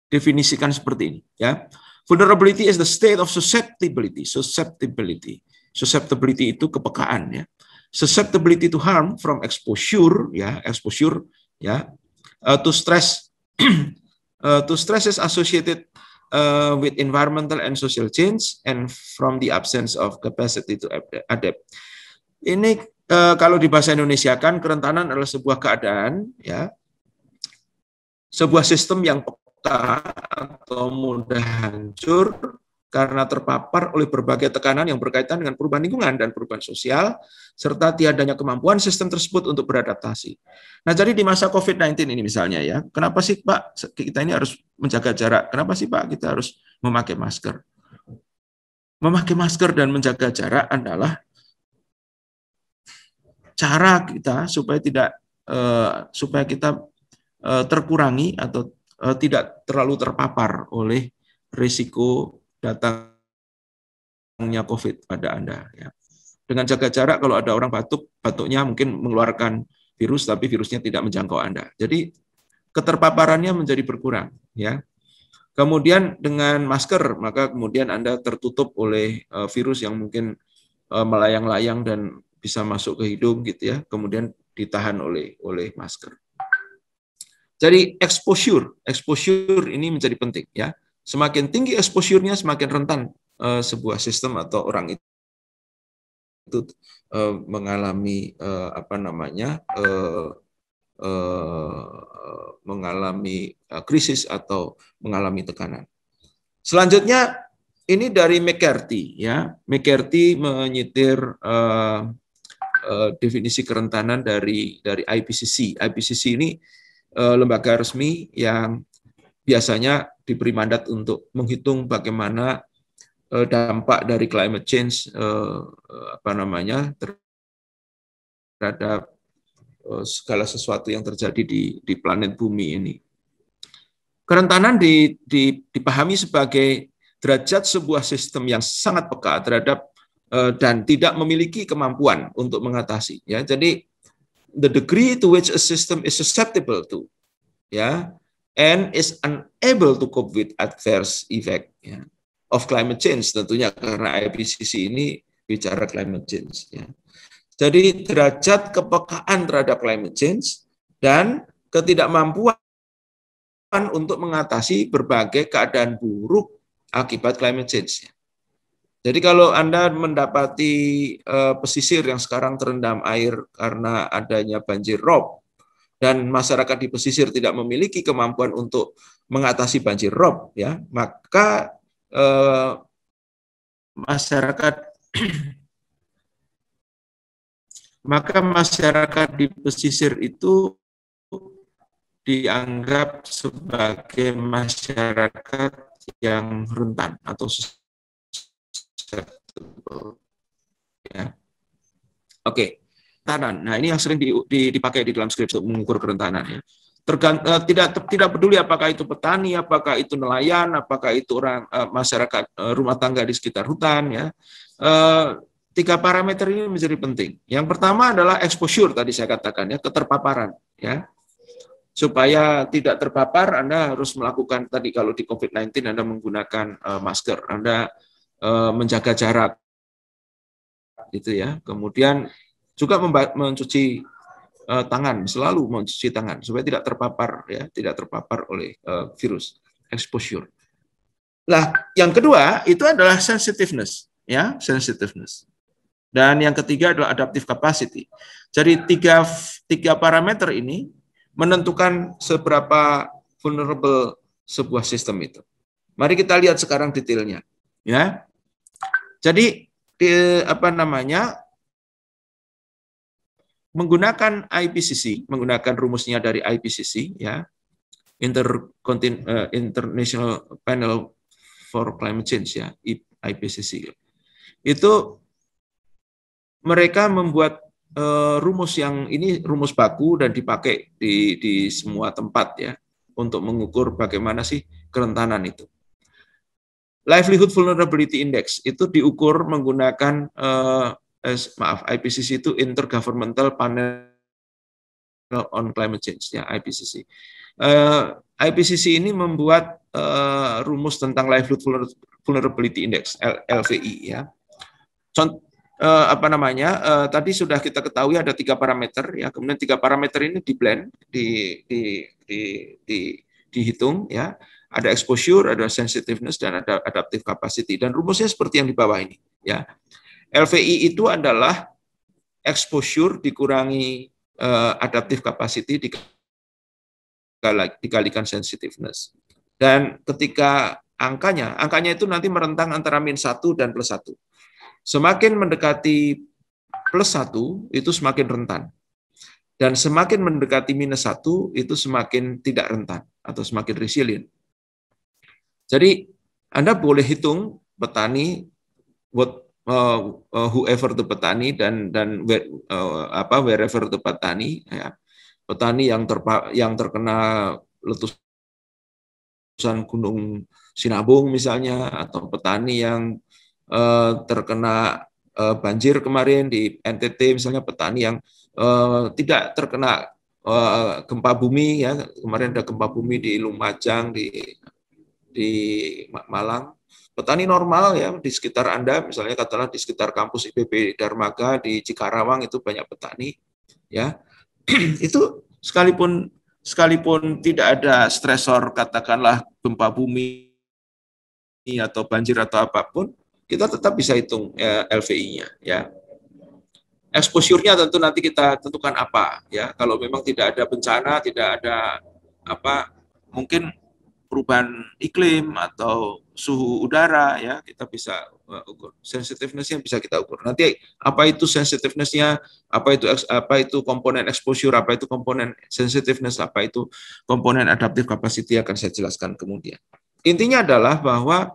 [SPEAKER 1] didefinisikan seperti ini, ya. Vulnerability is the state of susceptibility. Susceptibility itu kepekaan, ya. Susceptibility to harm from exposure to stress. To stress is associated with environmental and social change and from the absence of capacity to adapt. Ini kalau di bahasa Indonesia kan kerentanan adalah sebuah keadaan, ya, sebuah sistem yang peka atau mudah hancur karena terpapar oleh berbagai tekanan yang berkaitan dengan perubahan lingkungan dan perubahan sosial, serta tiadanya kemampuan sistem tersebut untuk beradaptasi. Nah, jadi di masa COVID-19 ini misalnya ya, kenapa sih Pak kita ini harus menjaga jarak? Kenapa sih Pak kita harus memakai masker? Memakai masker dan menjaga jarak adalah cara kita supaya kita terkurangi atau tidak terlalu terpapar oleh risiko datangnya COVID pada Anda. Ya. Dengan jaga jarak, kalau ada orang batuknya mungkin mengeluarkan virus, tapi virusnya tidak menjangkau Anda. Jadi keterpaparannya menjadi berkurang. Ya. Kemudian dengan masker, maka kemudian Anda tertutup oleh virus yang mungkin melayang-layang dan bisa masuk ke hidung gitu ya. Kemudian ditahan oleh masker. Jadi exposure ini menjadi penting ya. Semakin tinggi exposure-nya, semakin rentan sebuah sistem atau orang itu mengalami mengalami krisis atau mengalami tekanan. Selanjutnya ini dari McCarthy ya. McCarthy menyitir definisi kerentanan dari IPCC. IPCC ini lembaga resmi yang biasanya diberi mandat untuk menghitung bagaimana dampak dari climate change terhadap segala sesuatu yang terjadi di planet bumi ini. Kerentanan dipahami sebagai derajat sebuah sistem yang sangat peka terhadap dan tidak memiliki kemampuan untuk mengatasi. Ya, jadi the degree to which a system is susceptible to, ya, and is unable to cope with adverse effect ya, of climate change, tentunya karena IPCC ini bicara climate change. Ya. Jadi derajat kepekaan terhadap climate change dan ketidakmampuan untuk mengatasi berbagai keadaan buruk akibat climate change. Jadi kalau Anda mendapati pesisir yang sekarang terendam air karena adanya banjir rob, dan masyarakat di pesisir tidak memiliki kemampuan untuk mengatasi banjir rob, ya, maka masyarakat di pesisir itu dianggap sebagai masyarakat yang rentan atau ya. Oke, kerentanan. Nah, ini yang sering dipakai di dalam skrip untuk mengukur kerentanan ya. Tidak peduli apakah itu petani, apakah itu nelayan, apakah itu orang masyarakat rumah tangga di sekitar hutan ya. Tiga parameter ini menjadi penting. Yang pertama adalah exposure, tadi saya katakan ya, keterpaparan ya. Supaya tidak terpapar, Anda harus melakukan tadi kalau di COVID-19 Anda menggunakan masker, Anda menjaga jarak gitu ya. Kemudian juga mencuci tangan, selalu mencuci tangan supaya tidak terpapar ya, tidak terpapar oleh virus, exposure. Nah, yang kedua itu adalah sensitiveness ya, sensitiveness. Dan yang ketiga adalah adaptive capacity. Jadi tiga parameter ini menentukan seberapa vulnerable sebuah sistem itu. Mari kita lihat sekarang detailnya ya. Jadi menggunakan IPCC, menggunakan rumusnya dari IPCC ya, International Panel for Climate Change ya, IPCC. Itu mereka membuat rumus yang ini rumus baku dan dipakai di semua tempat ya untuk mengukur bagaimana sih kerentanan itu. Livelihood Vulnerability Index itu diukur menggunakan IPCC itu Intergovernmental Panel on Climate Change ya, IPCC. IPCC ini membuat rumus tentang Livelihood Vulnerability Index LVI ya. Tadi sudah kita ketahui ada 3 parameter ya, kemudian 3 parameter ini di-blend, dihitung ya. Ada exposure, ada sensitiveness, dan ada adaptive capacity. Dan rumusnya seperti yang di bawah ini. Ya, LVI itu adalah exposure dikurangi adaptive capacity dikalikan sensitiveness. Dan ketika angkanya itu nanti merentang antara -1 dan +1. Semakin mendekati +1 itu semakin rentan. Dan semakin mendekati -1 itu semakin tidak rentan atau semakin resilient. Jadi Anda boleh hitung petani, whoever the petani dan wherever the petani, ya. Petani yang terkena letusan Gunung Sinabung misalnya, atau petani yang terkena banjir kemarin di NTT misalnya, petani yang tidak terkena gempa bumi, ya, kemarin ada gempa bumi di Lumajang, di Malang. Petani normal, ya, di sekitar Anda, misalnya katakanlah di sekitar kampus IPB Darmaga di Cikarawang itu banyak petani, ya. Itu sekalipun tidak ada stresor, katakanlah gempa bumi atau banjir atau apapun, kita tetap bisa hitung LVI-nya, ya. Exposure-nya tentu nanti kita tentukan apa, ya. Kalau memang tidak ada bencana, tidak ada mungkin perubahan iklim atau suhu udara, ya, kita bisa ukur. Sensitiveness-nya bisa kita ukur. Nanti apa itu sensitiveness-nya, apa itu komponen exposure, apa itu komponen sensitiveness, apa itu komponen adaptive capacity, akan saya jelaskan kemudian. Intinya adalah bahwa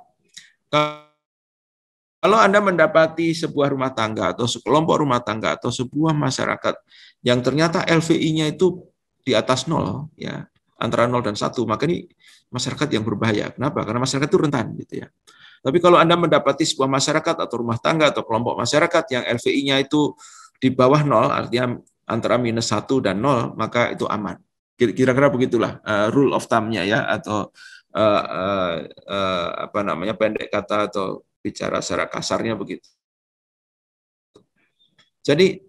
[SPEAKER 1] kalau Anda mendapati sebuah rumah tangga atau sekelompok rumah tangga atau sebuah masyarakat yang ternyata LVI-nya itu di atas 0, ya, antara 0 dan 1, maka ini masyarakat yang berbahaya. Kenapa? Karena masyarakat itu rentan, gitu ya. Tapi kalau Anda mendapati sebuah masyarakat atau rumah tangga atau kelompok masyarakat yang LVI-nya itu di bawah 0, artinya antara -1 dan 0, maka itu aman. Kira-kira begitulah rule of thumb-nya, ya, atau pendek kata atau bicara secara kasarnya begitu. Jadi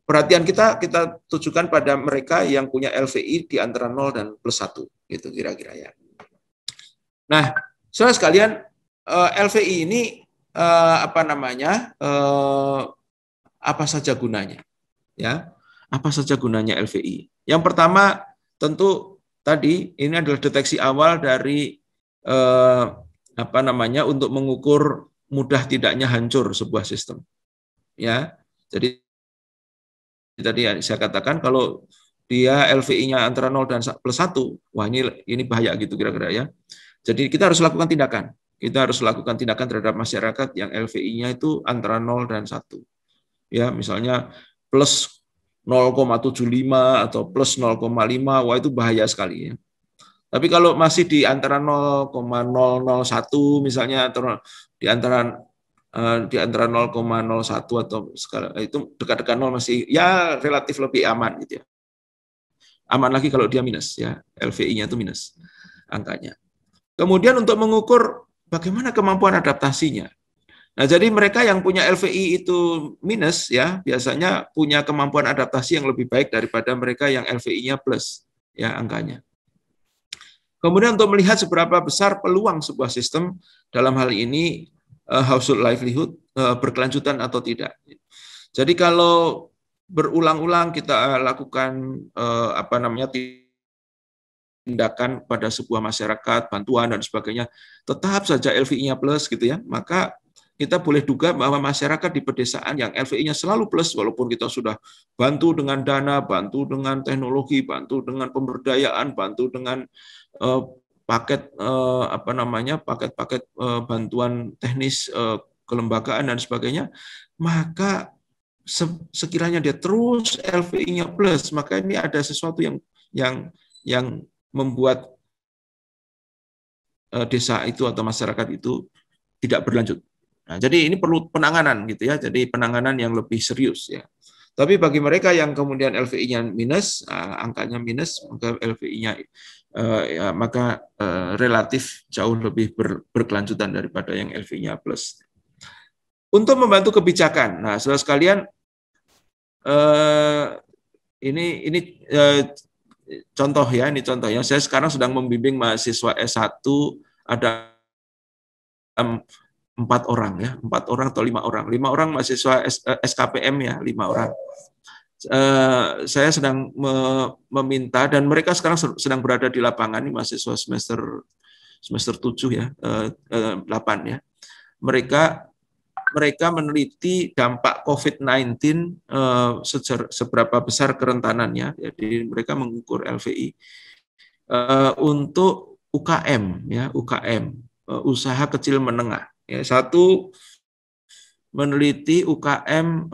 [SPEAKER 1] perhatian kita tujukan pada mereka yang punya LVI di antara 0 dan +1, gitu kira-kira, ya. Nah, saudara sekalian, LVI ini apa saja gunanya, ya? Apa saja gunanya LVI? Yang pertama, tentu tadi ini adalah deteksi awal dari untuk mengukur mudah tidaknya hancur sebuah sistem, ya. Jadi tadi saya katakan kalau dia LVI-nya antara 0 dan +1, wah ini bahaya gitu kira-kira, ya. Jadi kita harus lakukan tindakan. Kita harus lakukan tindakan terhadap masyarakat yang LVI-nya itu antara 0 dan 1. Ya, misalnya plus 0,75 atau plus 0,5, wah itu bahaya sekali, ya. Tapi kalau masih di antara 0,001 misalnya, atau di antara 0,01 atau itu dekat-dekat 0 masih, ya, relatif lebih aman, gitu ya. Aman lagi kalau dia minus, ya, LVI-nya itu minus angkanya. Kemudian untuk mengukur bagaimana kemampuan adaptasinya. Nah, jadi mereka yang punya LVI itu minus, ya, biasanya punya kemampuan adaptasi yang lebih baik daripada mereka yang LVI-nya plus, ya, angkanya. Kemudian untuk melihat seberapa besar peluang sebuah sistem, dalam hal ini household livelihood, berkelanjutan atau tidak. Jadi kalau berulang-ulang kita lakukan tindakan pada sebuah masyarakat, bantuan dan sebagainya, tetap saja LVI-nya plus, gitu ya, maka kita boleh duga bahwa masyarakat di pedesaan yang LVI-nya selalu plus, walaupun kita sudah bantu dengan dana, bantu dengan teknologi, bantu dengan pemberdayaan, bantu dengan paket-paket bantuan teknis, kelembagaan dan sebagainya, maka sekiranya dia terus LVI-nya plus, maka ini ada sesuatu yang membuat desa itu atau masyarakat itu tidak berlanjut. Nah, jadi ini perlu penanganan, gitu ya. Jadi penanganan yang lebih serius, ya. Tapi bagi mereka yang kemudian LVI-nya minus, angkanya minus, maka LVI-nya relatif jauh lebih berkelanjutan daripada yang LVI-nya plus. Untuk membantu kebijakan, nah, saudara sekalian, ini contoh, ya, ini contohnya. Saya sekarang sedang membimbing mahasiswa S1, ada 4 orang, ya, 4 orang atau 5 orang. 5 orang mahasiswa SKPM, ya, 5 orang. Saya sedang meminta, dan mereka sekarang sedang berada di lapangan, ini mahasiswa semester semester 7 ya, 8 ya. Mereka meneliti dampak COVID-19 seberapa besar kerentanannya. Jadi mereka mengukur LVI untuk UKM ya, UKM usaha kecil menengah. Ya, satu meneliti UKM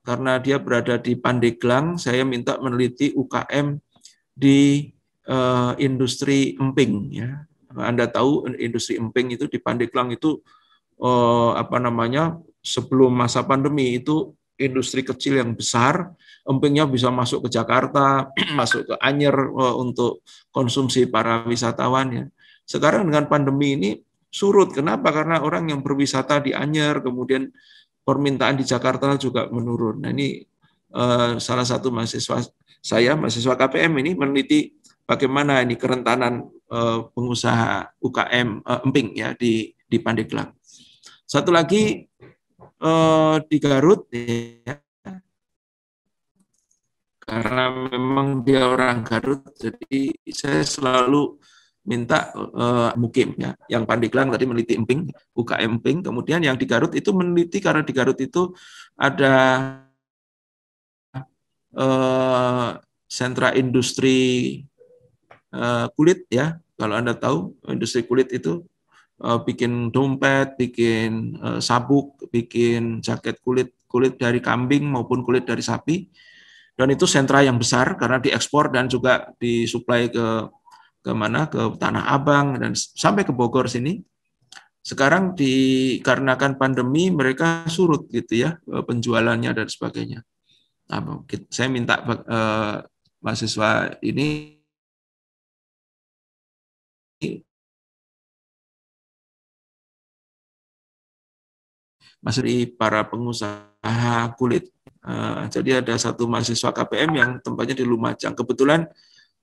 [SPEAKER 1] karena dia berada di Pandeglang, saya minta meneliti UKM di industri emping ya. Anda tahu industri emping itu di Pandeglang itu sebelum masa pandemi itu industri kecil yang besar, empingnya bisa masuk ke Jakarta, masuk ke Anyer untuk konsumsi para wisatawan ya. Sekarang dengan pandemi ini surut. Kenapa? Karena orang yang berwisata di Anyer, kemudian permintaan di Jakarta juga menurun. Nah ini salah satu mahasiswa saya, mahasiswa KPM ini meneliti bagaimana ini kerentanan pengusaha UKM emping ya di Pandeglang. Satu lagi di Garut ya, karena memang dia orang Garut, jadi saya selalu minta Mukim ya, yang Pandeglang tadi meneliti emping, UKM emping, kemudian yang di Garut itu meneliti karena di Garut itu ada sentra industri kulit ya, kalau Anda tahu industri kulit itu bikin dompet, bikin sabuk, bikin jaket kulit dari kambing maupun kulit dari sapi, dan itu sentra yang besar karena diekspor dan juga disuplai ke mana, ke Tanah Abang dan sampai ke Bogor sini. Sekarang dikarenakan pandemi mereka surut gitu ya penjualannya dan sebagainya. Nah, saya minta mahasiswa ini masih di para pengusaha kulit. Jadi ada satu mahasiswa KPM yang tempatnya di Lumajang. Kebetulan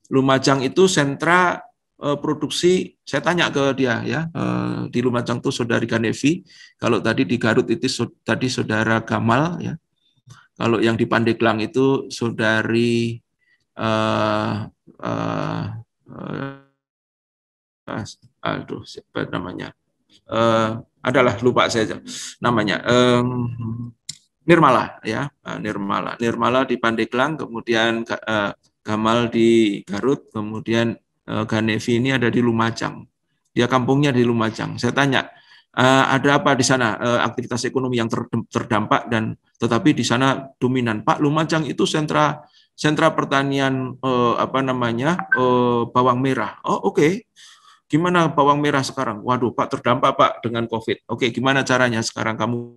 [SPEAKER 1] Lumajang itu sentra produksi. Saya tanya ke dia ya, di Lumajang itu saudari Ganevi. Kalau tadi di Garut itu tadi saudara Gamal ya. Kalau yang di Pandeglang itu saudari aduh siapa namanya? Adalah lupa saya namanya. Nirmala ya, Nirmala di Pandeglang, kemudian Gamal di Garut, kemudian Ganevi ini ada di Lumajang. Dia kampungnya di Lumajang. Saya tanya, ada apa di sana aktivitas ekonomi yang terdampak dan tetapi di sana dominan. Pak, Lumajang itu sentra pertanian bawang merah. Oh oke. Gimana bawang merah sekarang? Waduh, Pak terdampak Pak dengan COVID. Oke, gimana caranya sekarang kamu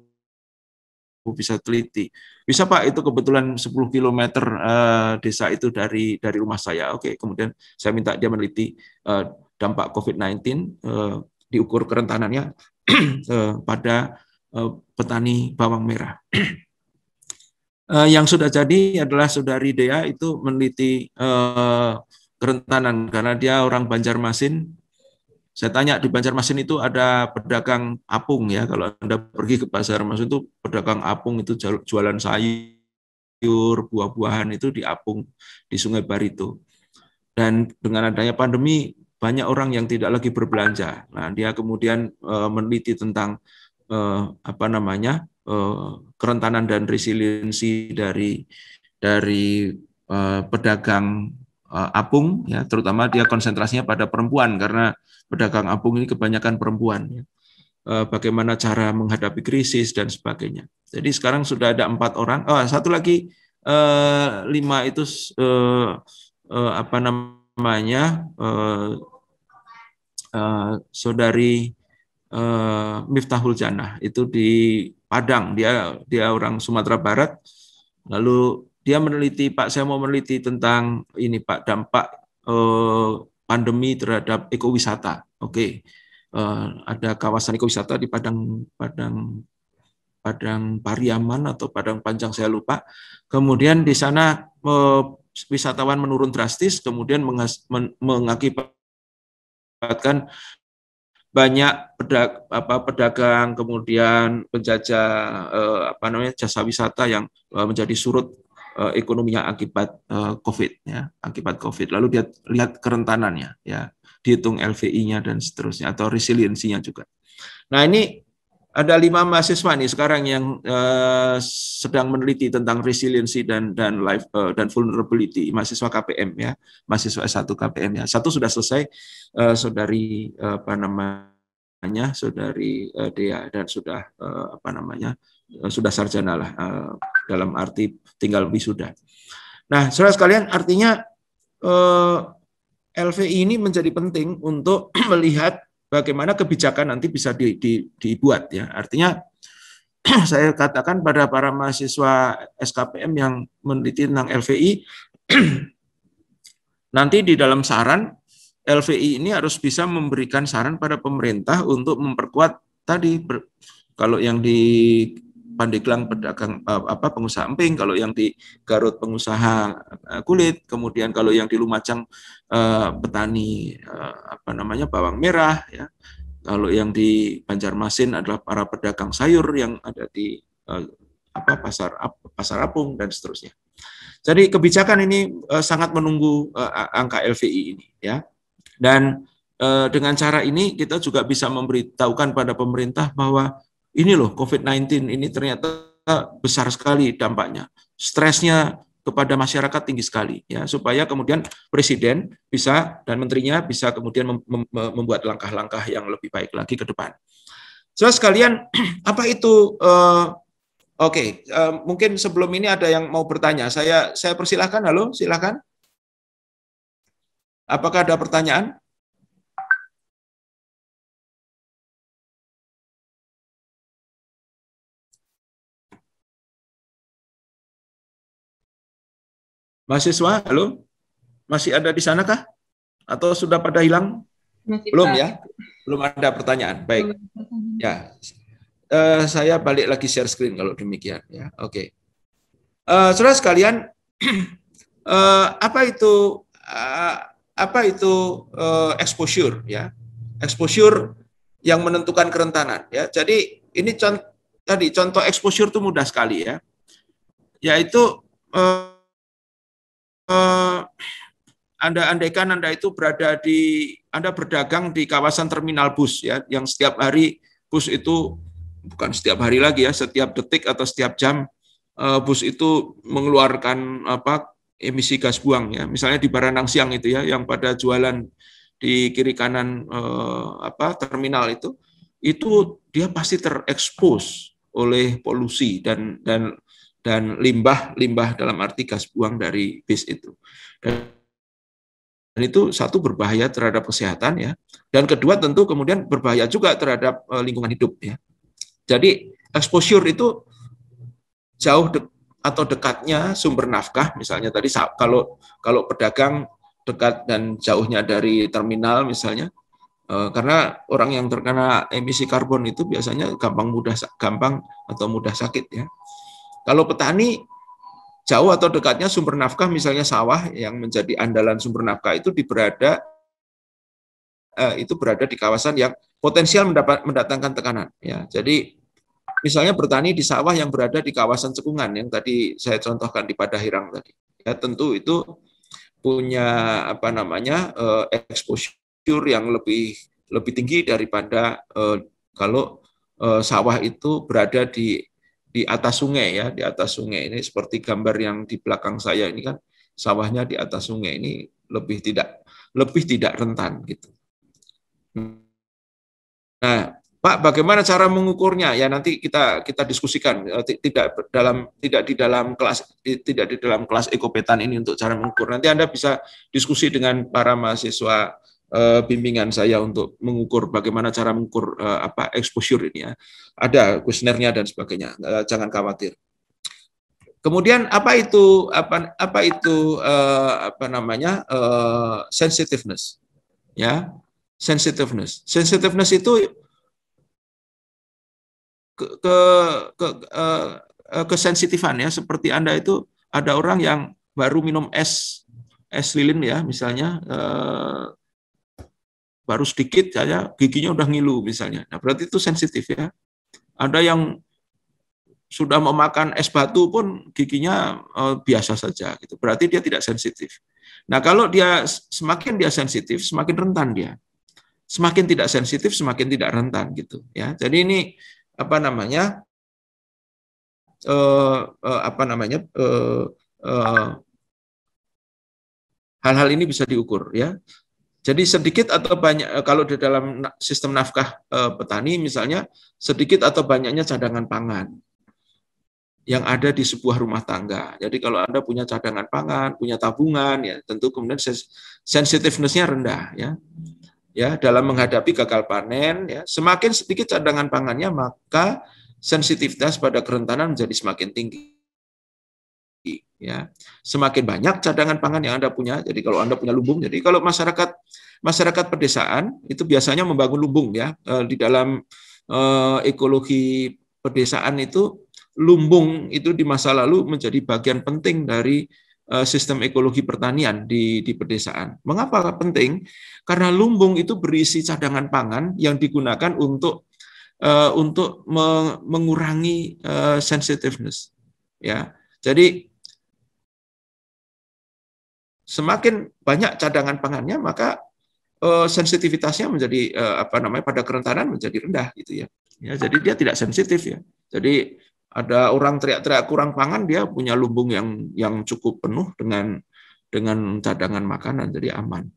[SPEAKER 1] bisa teliti? Bisa Pak, itu kebetulan 10 km desa itu dari rumah saya. Oke, kemudian saya minta dia meneliti dampak COVID-19, diukur kerentanannya pada petani bawang merah. Yang sudah jadi adalah saudari Dea itu meneliti kerentanan karena dia orang Banjarmasin. Saya tanya di Banjarmasin itu ada pedagang apung ya, kalau Anda pergi ke Banjarmasin itu pedagang apung itu jualan sayur, buah-buahan itu di apung di Sungai Barito. Dan dengan adanya pandemi banyak orang yang tidak lagi berbelanja. Nah, dia kemudian meneliti tentang kerentanan dan resiliensi dari pedagang apung ya, terutama dia konsentrasinya pada perempuan karena pedagang apung ini kebanyakan perempuan ya. Bagaimana cara menghadapi krisis dan sebagainya. Jadi sekarang sudah ada 4 orang. Satu lagi 5 itu saudari Miftahul Janah itu di Padang, dia orang Sumatera Barat. Lalu dia meneliti, Pak, saya mau meneliti tentang ini Pak, dampak pandemi terhadap ekowisata. Oke. Ada kawasan ekowisata di Padang Pariaman atau Padang Panjang saya lupa. Kemudian di sana wisatawan menurun drastis, kemudian mengakibatkan banyak pedagang kemudian penjajah jasa wisata yang menjadi surut ekonominya akibat COVID ya, akibat COVID. Lalu dia lihat kerentanannya ya. dihitung LVI-nya dan seterusnya, atau resiliensinya juga. Nah, ini ada 5 mahasiswa nih sekarang yang sedang meneliti tentang resiliency dan vulnerability, mahasiswa KPM ya, mahasiswa S1 KPM ya. Satu sudah selesai, saudari saudari Dea, dan sudah sudah sarjana lah, dalam arti tinggal wisuda. Nah, saudara sekalian, artinya LVI ini menjadi penting untuk melihat bagaimana kebijakan nanti bisa dibuat ya. Artinya saya katakan pada para mahasiswa SKPM yang meneliti tentang LVI, nanti di dalam saran LVI ini harus bisa memberikan saran pada pemerintah untuk memperkuat tadi, kalau yang di Pandeglang pedagang pengusaha emping, kalau yang di Garut pengusaha kulit, kemudian kalau yang di Lumajang petani bawang merah ya. Kalau yang di Banjarmasin adalah para pedagang sayur yang ada di pasar apung dan seterusnya. Jadi kebijakan ini sangat menunggu angka LVI ini ya. Dan dengan cara ini kita juga bisa memberitahukan pada pemerintah bahwa ini loh, COVID-19 ini ternyata besar sekali dampaknya. Stresnya kepada masyarakat tinggi sekali ya, supaya kemudian presiden bisa dan menterinya bisa kemudian membuat langkah-langkah yang lebih baik lagi ke depan. Saudara sekalian, apa itu mungkin sebelum ini ada yang mau bertanya. Saya persilahkan. Halo, silakan. Apakah ada pertanyaan? Mahasiswa, halo? Masih ada di sana kah? Atau sudah pada hilang? Masih, belum Pak. Ya? Belum ada pertanyaan. Baik. Ya. Saya balik lagi share screen kalau demikian ya. Oke. Saudara sekalian, apa itu exposure ya? Exposure yang menentukan kerentanan ya. Jadi ini contoh exposure itu mudah sekali ya. Yaitu andaikan Anda itu Anda berdagang di kawasan terminal bus ya, yang setiap hari bus itu, bukan setiap hari lagi ya, setiap detik atau setiap jam bus itu mengeluarkan emisi gas buang ya. Misalnya di Baranang Siang itu ya, yang pada jualan di kiri kanan terminal itu dia pasti terekspos oleh polusi dan limbah dalam arti gas buang dari bis itu. Dan itu satu, berbahaya terhadap kesehatan ya. Dan kedua tentu kemudian berbahaya juga terhadap lingkungan hidup ya. Jadi exposure itu jauh atau dekatnya sumber nafkah, misalnya tadi kalau pedagang dekat dan jauhnya dari terminal misalnya, karena orang yang terkena emisi karbon itu biasanya gampang atau mudah sakit ya. Kalau petani, jauh atau dekatnya sumber nafkah, misalnya sawah yang menjadi andalan sumber nafkah itu berada di kawasan yang potensial mendatangkan tekanan ya. Jadi misalnya bertani di sawah yang berada di kawasan cekungan yang tadi saya contohkan di Padahirang tadi ya, tentu itu punya exposure yang lebih tinggi daripada kalau sawah itu berada di atas sungai ya, di atas sungai. Ini seperti gambar yang di belakang saya ini kan, sawahnya di atas sungai, ini lebih tidak rentan gitu. Nah, Pak, bagaimana cara mengukurnya? Ya nanti kita diskusikan, tidak di dalam kelas Ekopetan ini untuk cara mengukur. Nanti Anda bisa diskusi dengan para mahasiswa bimbingan saya untuk mengukur bagaimana cara mengukur exposure ini ya. Ada kuesionernya dan sebagainya. Jangan khawatir. Kemudian apa itu sensitiveness ya. Sensitiveness itu kesensitifan ya, seperti Anda itu ada orang yang baru minum es lilin ya misalnya, baru sedikit saja giginya udah ngilu misalnya. Nah, berarti itu sensitif ya. Ada yang sudah memakan es batu pun giginya biasa saja gitu. Berarti dia tidak sensitif. Nah, kalau dia semakin dia sensitif, semakin rentan dia. Semakin tidak sensitif, semakin tidak rentan gitu ya. Jadi ini apa namanya? Hal-hal ini bisa diukur ya. Jadi sedikit atau banyak kalau di dalam sistem nafkah petani misalnya sedikit atau banyaknya cadangan pangan yang ada di sebuah rumah tangga. Jadi kalau Anda punya cadangan pangan, punya tabungan ya tentu kemudian sensitiveness-nya rendah ya. Ya, dalam menghadapi gagal panen ya, semakin sedikit cadangan pangannya maka sensitivitas pada kerentanan menjadi semakin tinggi. Ya, semakin banyak cadangan pangan yang Anda punya. Jadi kalau Anda punya lumbung, jadi kalau masyarakat pedesaan itu biasanya membangun lumbung ya di dalam ekologi pedesaan itu lumbung itu di masa lalu menjadi bagian penting dari sistem ekologi pertanian di pedesaan. Mengapa penting? Karena lumbung itu berisi cadangan pangan yang digunakan untuk mengurangi sensitiveness. Ya, jadi semakin banyak cadangan pangannya, maka sensitivitasnya menjadi pada kerentanan menjadi rendah gitu ya. Ya, jadi dia tidak sensitif ya. Jadi ada orang teriak-teriak kurang pangan, dia punya lumbung yang cukup penuh dengan cadangan makanan, jadi aman.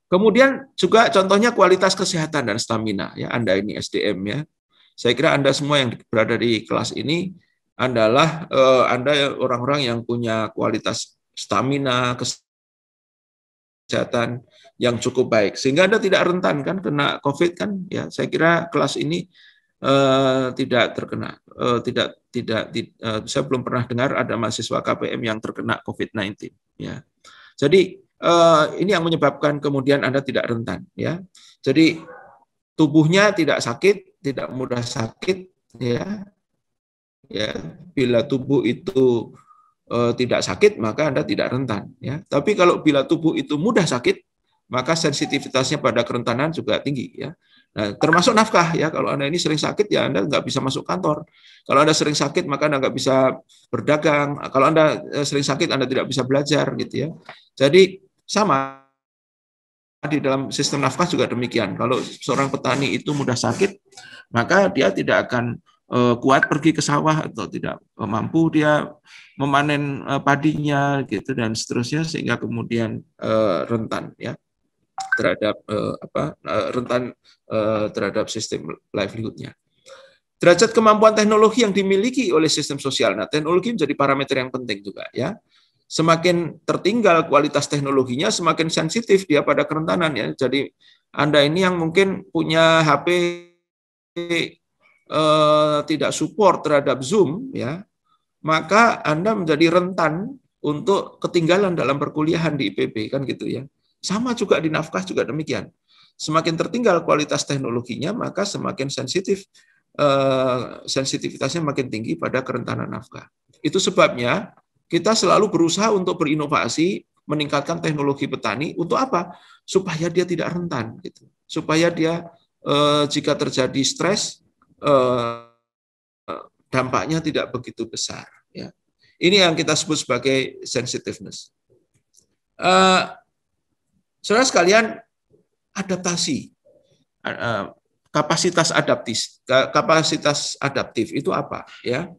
[SPEAKER 1] Kemudian juga contohnya kualitas kesehatan dan stamina ya. Anda ini SDM ya. Saya kira Anda semua yang berada di kelas ini adalah Anda orang-orang yang punya kualitas stamina, kesehatan yang cukup baik sehingga Anda tidak rentan kan kena COVID kan ya. Saya kira kelas ini tidak terkena saya belum pernah dengar ada mahasiswa KPM yang terkena COVID-19 ya. Jadi ini yang menyebabkan kemudian Anda tidak rentan ya. Jadi tubuhnya tidak sakit, tidak mudah sakit ya. Ya, bila tubuh itu tidak sakit maka Anda tidak rentan ya. Tapi kalau bila tubuh itu mudah sakit maka sensitivitasnya pada kerentanan juga tinggi ya. Nah, termasuk nafkah ya. Kalau Anda ini sering sakit ya Anda nggak bisa masuk kantor. Kalau Anda sering sakit maka Anda nggak bisa berdagang. Kalau Anda sering sakit Anda tidak bisa belajar gitu ya. Jadi sama di dalam sistem nafkah juga demikian. Kalau seorang petani itu mudah sakit maka dia tidak akan kuat pergi ke sawah atau tidak mampu dia memanen padinya gitu dan seterusnya sehingga kemudian rentan ya terhadap rentan terhadap sistem livelihood-nya. Derajat kemampuan teknologi yang dimiliki oleh sistem sosial. Nah, teknologi menjadi parameter yang penting juga ya. Semakin tertinggal kualitas teknologinya, semakin sensitif dia pada kerentanan ya. Jadi Anda ini yang mungkin punya HP tidak support terhadap Zoom ya, maka Anda menjadi rentan untuk ketinggalan dalam perkuliahan di IPB kan gitu ya. Sama juga di nafkah juga demikian. Semakin tertinggal kualitas teknologinya, maka semakin sensitivitasnya makin tinggi pada kerentanan nafkah. Itu sebabnya kita selalu berusaha untuk berinovasi, meningkatkan teknologi petani untuk apa? Supaya dia tidak rentan, gitu. Supaya dia jika terjadi stres, dampaknya tidak begitu besar. Ya. Ini yang kita sebut sebagai sensitiveness. Saudara sekalian, adaptasi, kapasitas adaptif itu apa? Ya,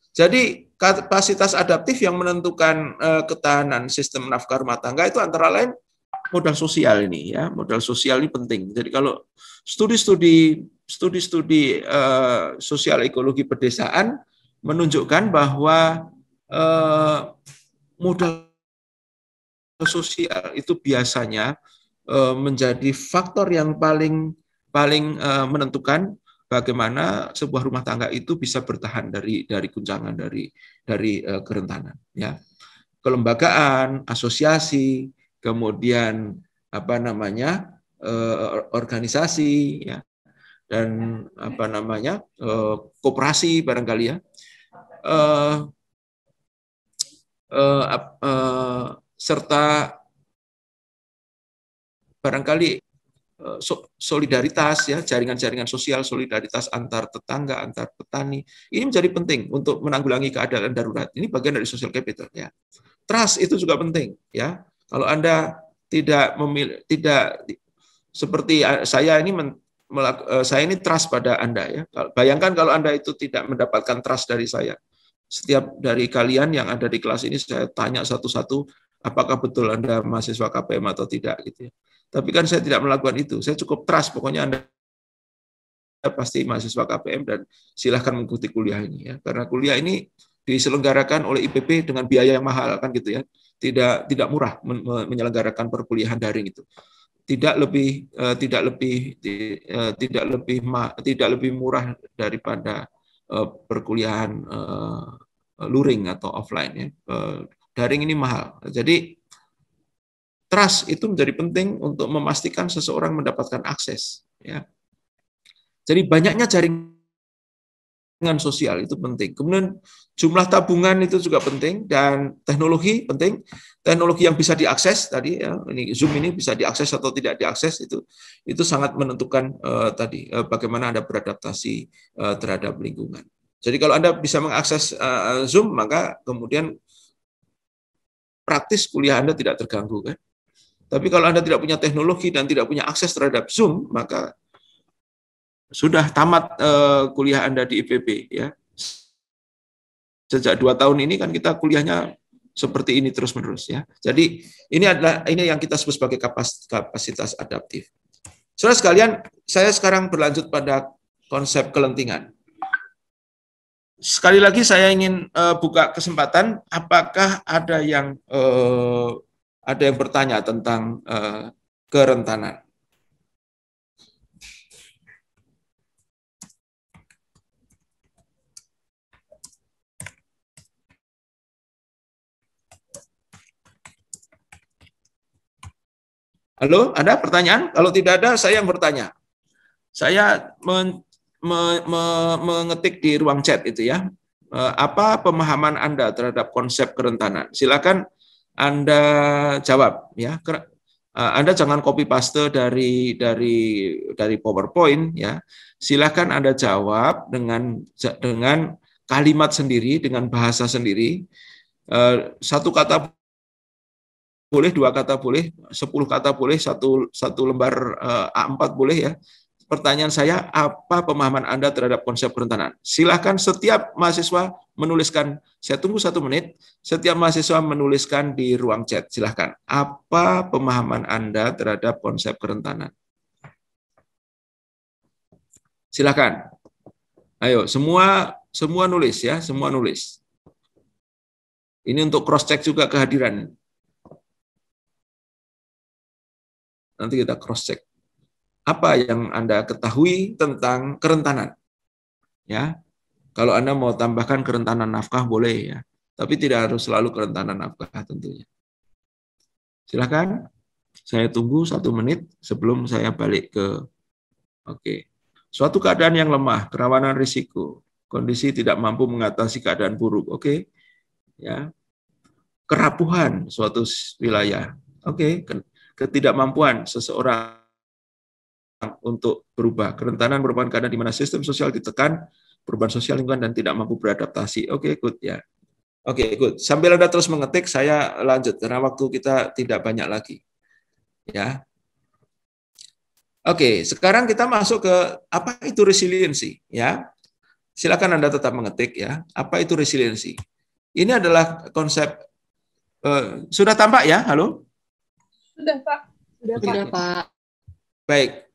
[SPEAKER 1] jadi kapasitas adaptif yang menentukan ketahanan sistem nafkah rumah tangga itu antara lain modal sosial ini ya, modal sosial ini penting. Jadi kalau studi-studi sosial ekologi pedesaan menunjukkan bahwa modal sosial itu biasanya menjadi faktor yang paling menentukan bagaimana sebuah rumah tangga itu bisa bertahan dari guncangan dari kerentanan ya. Kelembagaan, asosiasi, kemudian organisasi ya, dan koperasi barangkali ya, serta barangkali solidaritas ya, jaringan-jaringan sosial, solidaritas antar tetangga, antar petani ini menjadi penting untuk menanggulangi keadaan darurat. Ini bagian dari social capital ya. trust itu juga penting, ya. Kalau Anda tidak seperti saya ini saya ini trust pada Anda, ya. Bayangkan kalau Anda itu tidak mendapatkan trust dari saya. Setiap dari kalian yang ada di kelas ini saya tanya satu-satu apakah betul Anda mahasiswa KPM atau tidak, gitu ya. Tapi kan saya tidak melakukan itu. Saya cukup trust, pokoknya Anda pasti mahasiswa KPM dan silahkan mengikuti kuliah ini, ya. Karena kuliah ini diselenggarakan oleh IPB dengan biaya yang mahal, kan gitu ya. Tidak murah menyelenggarakan perkuliahan daring itu. Tidak lebih murah daripada perkuliahan luring atau offline, ya. Daring ini mahal. Jadi trust itu menjadi penting untuk memastikan seseorang mendapatkan akses, ya. Jadi banyaknya jaringan sosial itu penting. Kemudian jumlah tabungan itu juga penting, dan teknologi penting. Teknologi yang bisa diakses tadi, ya, ini Zoom ini bisa diakses atau tidak diakses, itu sangat menentukan bagaimana Anda beradaptasi terhadap lingkungan. Jadi kalau Anda bisa mengakses Zoom, maka kemudian praktis kuliah Anda tidak terganggu, kan. Tapi kalau Anda tidak punya teknologi dan tidak punya akses terhadap Zoom, maka sudah tamat kuliah Anda di IPB, ya. Sejak 2 tahun ini kan kita kuliahnya seperti ini terus-menerus, ya. Jadi ini yang kita sebut sebagai kapasitas adaptif. Saudara sekalian, saya sekarang berlanjut pada konsep kelentingan. Sekali lagi saya ingin buka kesempatan, apakah ada yang bertanya tentang kerentanan? Halo, ada pertanyaan? Kalau tidak ada, saya yang bertanya. Saya mengetik di ruang chat itu, ya. Apa pemahaman Anda terhadap konsep kerentanan? Silakan Anda jawab, ya. Anda jangan copy paste dari PowerPoint, ya. Silakan Anda jawab dengan kalimat sendiri, dengan bahasa sendiri. 1 kata boleh, 2 kata boleh, 10 kata boleh, satu lembar A4 boleh, ya. Pertanyaan saya, apa pemahaman Anda terhadap konsep kerentanan? Silakan setiap mahasiswa menuliskan, saya tunggu 1 menit, setiap mahasiswa menuliskan di ruang chat. Silakan, apa pemahaman Anda terhadap konsep kerentanan? Silakan. Ayo, semua nulis, ya, semua nulis. Ini untuk cross check juga kehadiran. Nanti kita cross check. Apa yang Anda ketahui tentang kerentanan? Ya, kalau Anda mau tambahkan kerentanan nafkah boleh, ya, tapi tidak harus selalu kerentanan nafkah tentunya. Silakan, saya tunggu 1 menit sebelum saya balik ke. Oke. Suatu keadaan yang lemah, kerawanan risiko, kondisi tidak mampu mengatasi keadaan buruk. Oke, ya. Kerapuhan suatu wilayah. Oke, ketidakmampuan seseorang untuk berubah. Kerentanan merupakan keadaan di mana sistem sosial ditekan, perubahan sosial lingkungan, dan tidak mampu beradaptasi. Oke, good, ya. Oke, good. Sambil Anda terus mengetik, saya lanjut karena waktu kita tidak banyak lagi. Ya. Oke, sekarang kita masuk ke apa itu resiliensi, ya. Silakan Anda tetap mengetik, ya. Apa itu resiliensi? Ini adalah konsep sudah tampak, ya? Halo?
[SPEAKER 2] Sudah, Pak. Sudah, Pak.
[SPEAKER 1] Baik.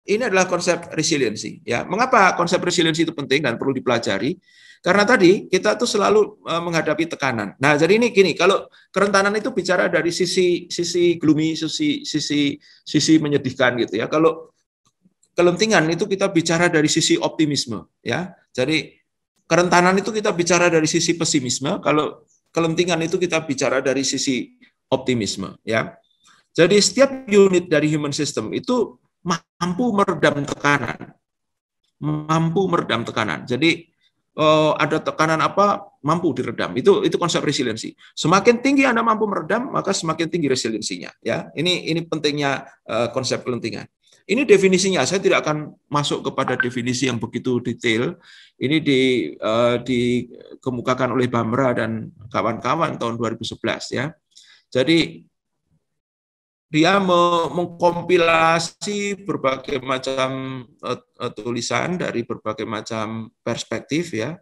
[SPEAKER 1] Ini adalah konsep resiliensi, ya. Mengapa konsep resiliensi itu penting dan perlu dipelajari? Karena tadi kita tuh selalu menghadapi tekanan. Nah, jadi ini gini, kalau kerentanan itu bicara dari sisi gloomy, sisi menyedihkan, gitu, ya. Kalau kelentingan itu kita bicara dari sisi optimisme, ya. Jadi kerentanan itu kita bicara dari sisi pesimisme, kalau kelentingan itu kita bicara dari sisi optimisme, ya. Jadi setiap unit dari human system itu mampu meredam tekanan. Jadi ada tekanan apa mampu diredam. Itu konsep resiliensi. Semakin tinggi Anda mampu meredam, maka semakin tinggi resiliensinya. Ya, ini pentingnya konsep kelentingan. Ini definisinya, saya tidak akan masuk kepada definisi yang begitu detail. Ini dikemukakan oleh Bamra dan kawan-kawan tahun 2011 ya. Jadi dia mengkompilasi berbagai macam tulisan dari berbagai macam perspektif ya.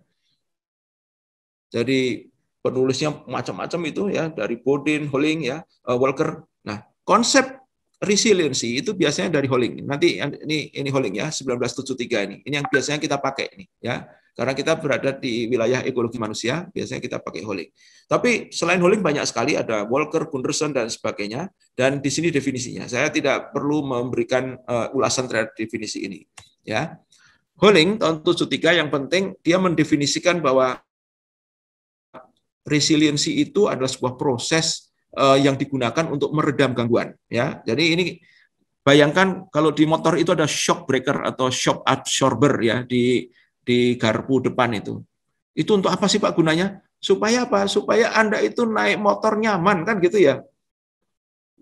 [SPEAKER 1] Jadi penulisnya macam-macam itu ya, dari Bodin, Holing ya, Walker. Nah, konsep resiliency itu biasanya dari Holing. Nanti ini Holing ya, 1973 ini. Ini yang biasanya kita pakai ini ya. Karena kita berada di wilayah ekologi manusia, biasanya kita pakai Holing. Tapi selain Holing banyak sekali, ada Walker, Gunderson dan sebagainya. Dan di sini definisinya. Saya tidak perlu memberikan ulasan terhadap definisi ini. Ya, Holing tahun 73 yang penting dia mendefinisikan bahwa resiliensi itu adalah sebuah proses yang digunakan untuk meredam gangguan. Ya, jadi ini bayangkan kalau di motor itu ada shock breaker atau shock absorber ya di garpu depan itu. Itu untuk apa sih Pak gunanya? Supaya apa? Supaya Anda itu naik motor nyaman kan gitu ya.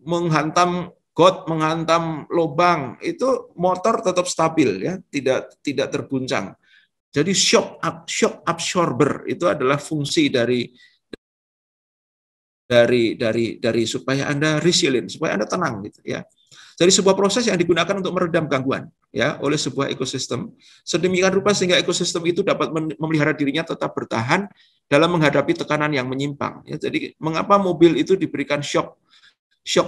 [SPEAKER 1] Menghantam got, menghantam lubang, itu motor tetap stabil ya, tidak terguncang. Jadi shock absorber itu adalah fungsi dari supaya Anda resilient, supaya Anda tenang gitu ya. Jadi sebuah proses yang digunakan untuk meredam gangguan ya oleh sebuah ekosistem sedemikian rupa sehingga ekosistem itu dapat memelihara dirinya tetap bertahan dalam menghadapi tekanan yang menyimpang ya. Jadi mengapa mobil itu diberikan shock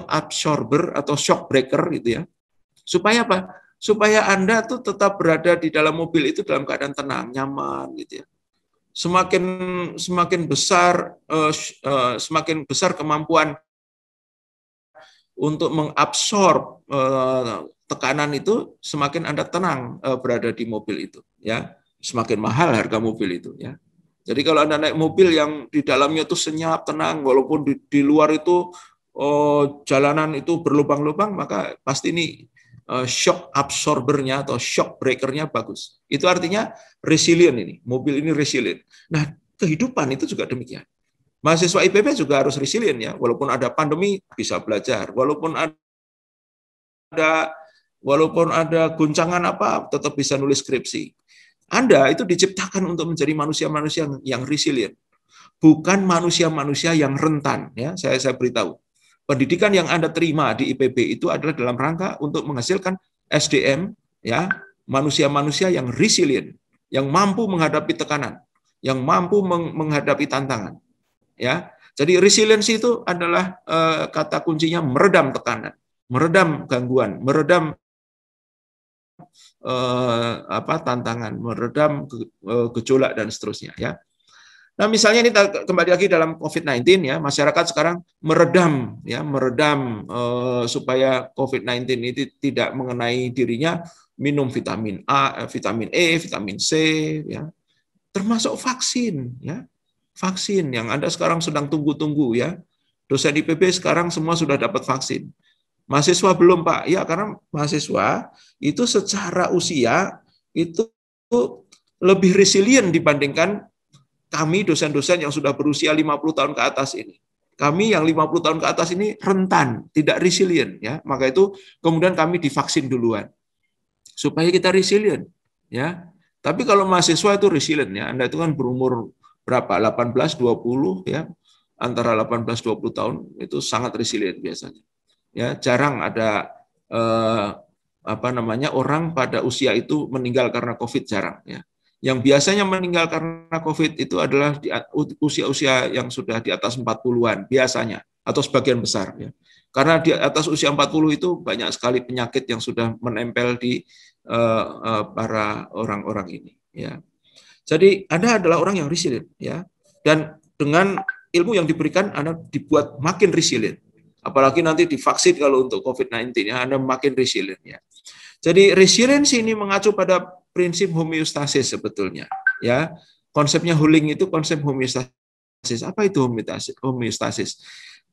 [SPEAKER 1] absorber atau shock breaker gitu ya. Supaya apa? Supaya Anda tuh tetap berada di dalam mobil itu dalam keadaan tenang, nyaman gitu ya. Semakin besar kemampuan untuk mengabsorb tekanan itu, semakin Anda tenang berada di mobil itu ya. Semakin mahal harga mobil itu ya. Jadi kalau Anda naik mobil yang di dalamnya itu senyap, tenang, walaupun di luar itu jalanan itu berlubang-lubang, maka pasti ini shock absorbernya atau shock breakernya bagus. Itu artinya resilient ini, mobil ini resilient. Nah, kehidupan itu juga demikian. Mahasiswa IPB juga harus resilient ya, walaupun ada pandemi bisa belajar, walaupun ada guncangan apa tetap bisa nulis skripsi. Anda itu diciptakan untuk menjadi manusia-manusia yang resilient, bukan manusia-manusia yang rentan ya. Saya beritahu. Pendidikan yang Anda terima di IPB itu adalah dalam rangka untuk menghasilkan SDM ya, manusia-manusia yang resilient, yang mampu menghadapi tekanan, yang mampu menghadapi tantangan. Ya, jadi resiliensi itu adalah kata kuncinya meredam tekanan, meredam gangguan, meredam tantangan, meredam gejolak dan seterusnya. Ya. Nah, misalnya ini kembali lagi dalam COVID-19 ya, masyarakat sekarang meredam supaya COVID-19 ini tidak mengenai dirinya, minum vitamin A, vitamin E, vitamin C ya. Termasuk vaksin ya. Vaksin yang Anda sekarang sedang tunggu-tunggu ya. Dosen IPB sekarang semua sudah dapat vaksin. Mahasiswa belum, Pak. Ya, karena mahasiswa itu secara usia itu lebih resilient dibandingkan kami dosen-dosen yang sudah berusia 50 tahun ke atas ini. Kami yang 50 tahun ke atas ini rentan, tidak resilient ya. Maka itu kemudian kami divaksin duluan. Supaya kita resilient ya. Tapi kalau mahasiswa itu resilient ya. Anda itu kan berumur berapa? 18, 20 ya. Antara 18 20 tahun itu sangat resilient biasanya. Ya, jarang ada orang pada usia itu meninggal karena Covid, jarang ya. Yang biasanya meninggal karena COVID itu adalah di usia-usia yang sudah di atas 40-an biasanya, atau sebagian besar. Ya. Karena di atas usia 40 itu banyak sekali penyakit yang sudah menempel di para orang-orang ini. Ya. Jadi Anda adalah orang yang resilient. Ya. Dan dengan ilmu yang diberikan, Anda dibuat makin resilient. Apalagi nanti divaksin kalau untuk COVID-19, ya, Anda makin resilient. Ya. Jadi resiliensi ini mengacu pada prinsip homeostasis sebetulnya. Ya, konsepnya Holing itu konsep homeostasis. Apa itu homeostasis?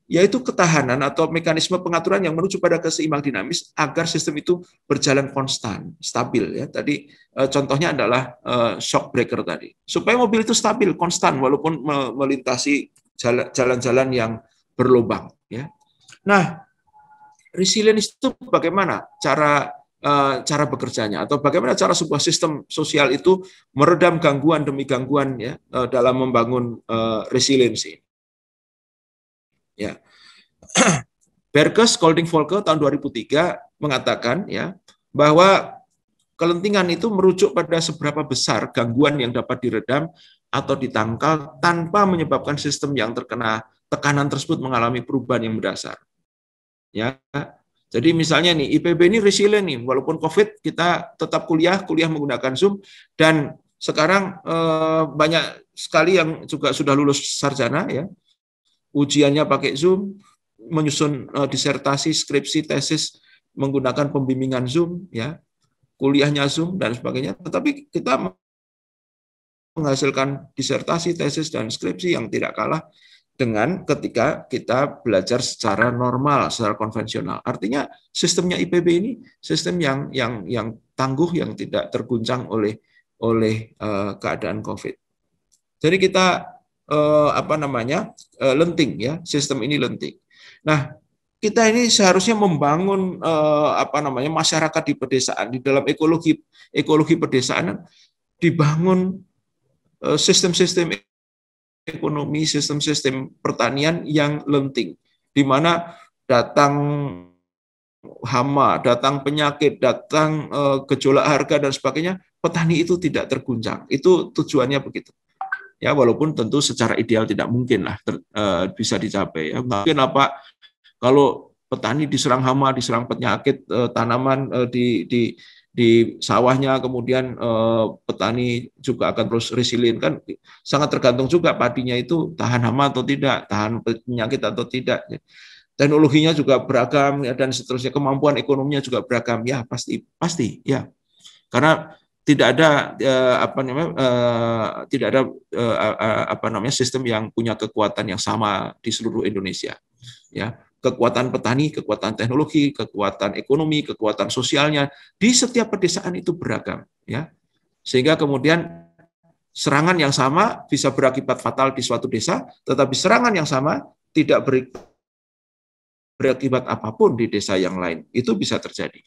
[SPEAKER 1] Yaitu ketahanan atau mekanisme pengaturan yang menuju pada keseimbang dinamis agar sistem itu berjalan konstan, stabil. Ya, tadi contohnya adalah shock breaker tadi. Supaya mobil itu stabil, konstan walaupun melintasi jalan-jalan yang berlubang. Ya. Nah, resilience itu bagaimana cara cara bekerjanya atau bagaimana cara sebuah sistem sosial itu meredam gangguan demi gangguan ya dalam membangun resiliensi. Ya. Berkes Golding Volker tahun 2003 mengatakan ya bahwa kelentingan itu merujuk pada seberapa besar gangguan yang dapat diredam atau ditangkal tanpa menyebabkan sistem yang terkena tekanan tersebut mengalami perubahan yang mendasar. Ya. Jadi misalnya nih IPB ini resilient nih, walaupun COVID kita tetap kuliah menggunakan Zoom, dan sekarang banyak sekali yang juga sudah lulus sarjana ya, ujiannya pakai Zoom, menyusun disertasi, skripsi, tesis menggunakan pembimbingan Zoom ya, kuliahnya Zoom dan sebagainya, tetapi kita menghasilkan disertasi, tesis dan skripsi yang tidak kalah dengan ketika kita belajar secara normal, secara konvensional. Artinya sistemnya IPB ini sistem yang tangguh, yang tidak terguncang oleh keadaan COVID. Jadi kita lenting ya, sistem ini lenting. Nah, kita ini seharusnya membangun masyarakat di pedesaan, di dalam ekologi pedesaan dibangun sistem-sistem ekonomi, sistem-sistem pertanian yang lenting, di mana datang hama, datang penyakit, datang gejolak harga dan sebagainya, petani itu tidak terguncang. Itu tujuannya begitu. Ya, walaupun tentu secara ideal tidak mungkin lah bisa dicapai. Ya. Mungkin apa kalau petani diserang hama, diserang penyakit tanaman di sawahnya, kemudian petani juga akan terus resilient, kan sangat tergantung juga padinya itu tahan hama atau tidak, tahan penyakit atau tidak. Teknologinya juga beragam ya, dan seterusnya, kemampuan ekonominya juga beragam ya, pasti ya, karena tidak ada sistem yang punya kekuatan yang sama di seluruh Indonesia ya. Kekuatan petani, kekuatan teknologi, kekuatan ekonomi, kekuatan sosialnya di setiap pedesaan itu beragam ya. Sehingga kemudian serangan yang sama bisa berakibat fatal di suatu desa, tetapi serangan yang sama tidak berakibat apapun di desa yang lain. Itu bisa terjadi.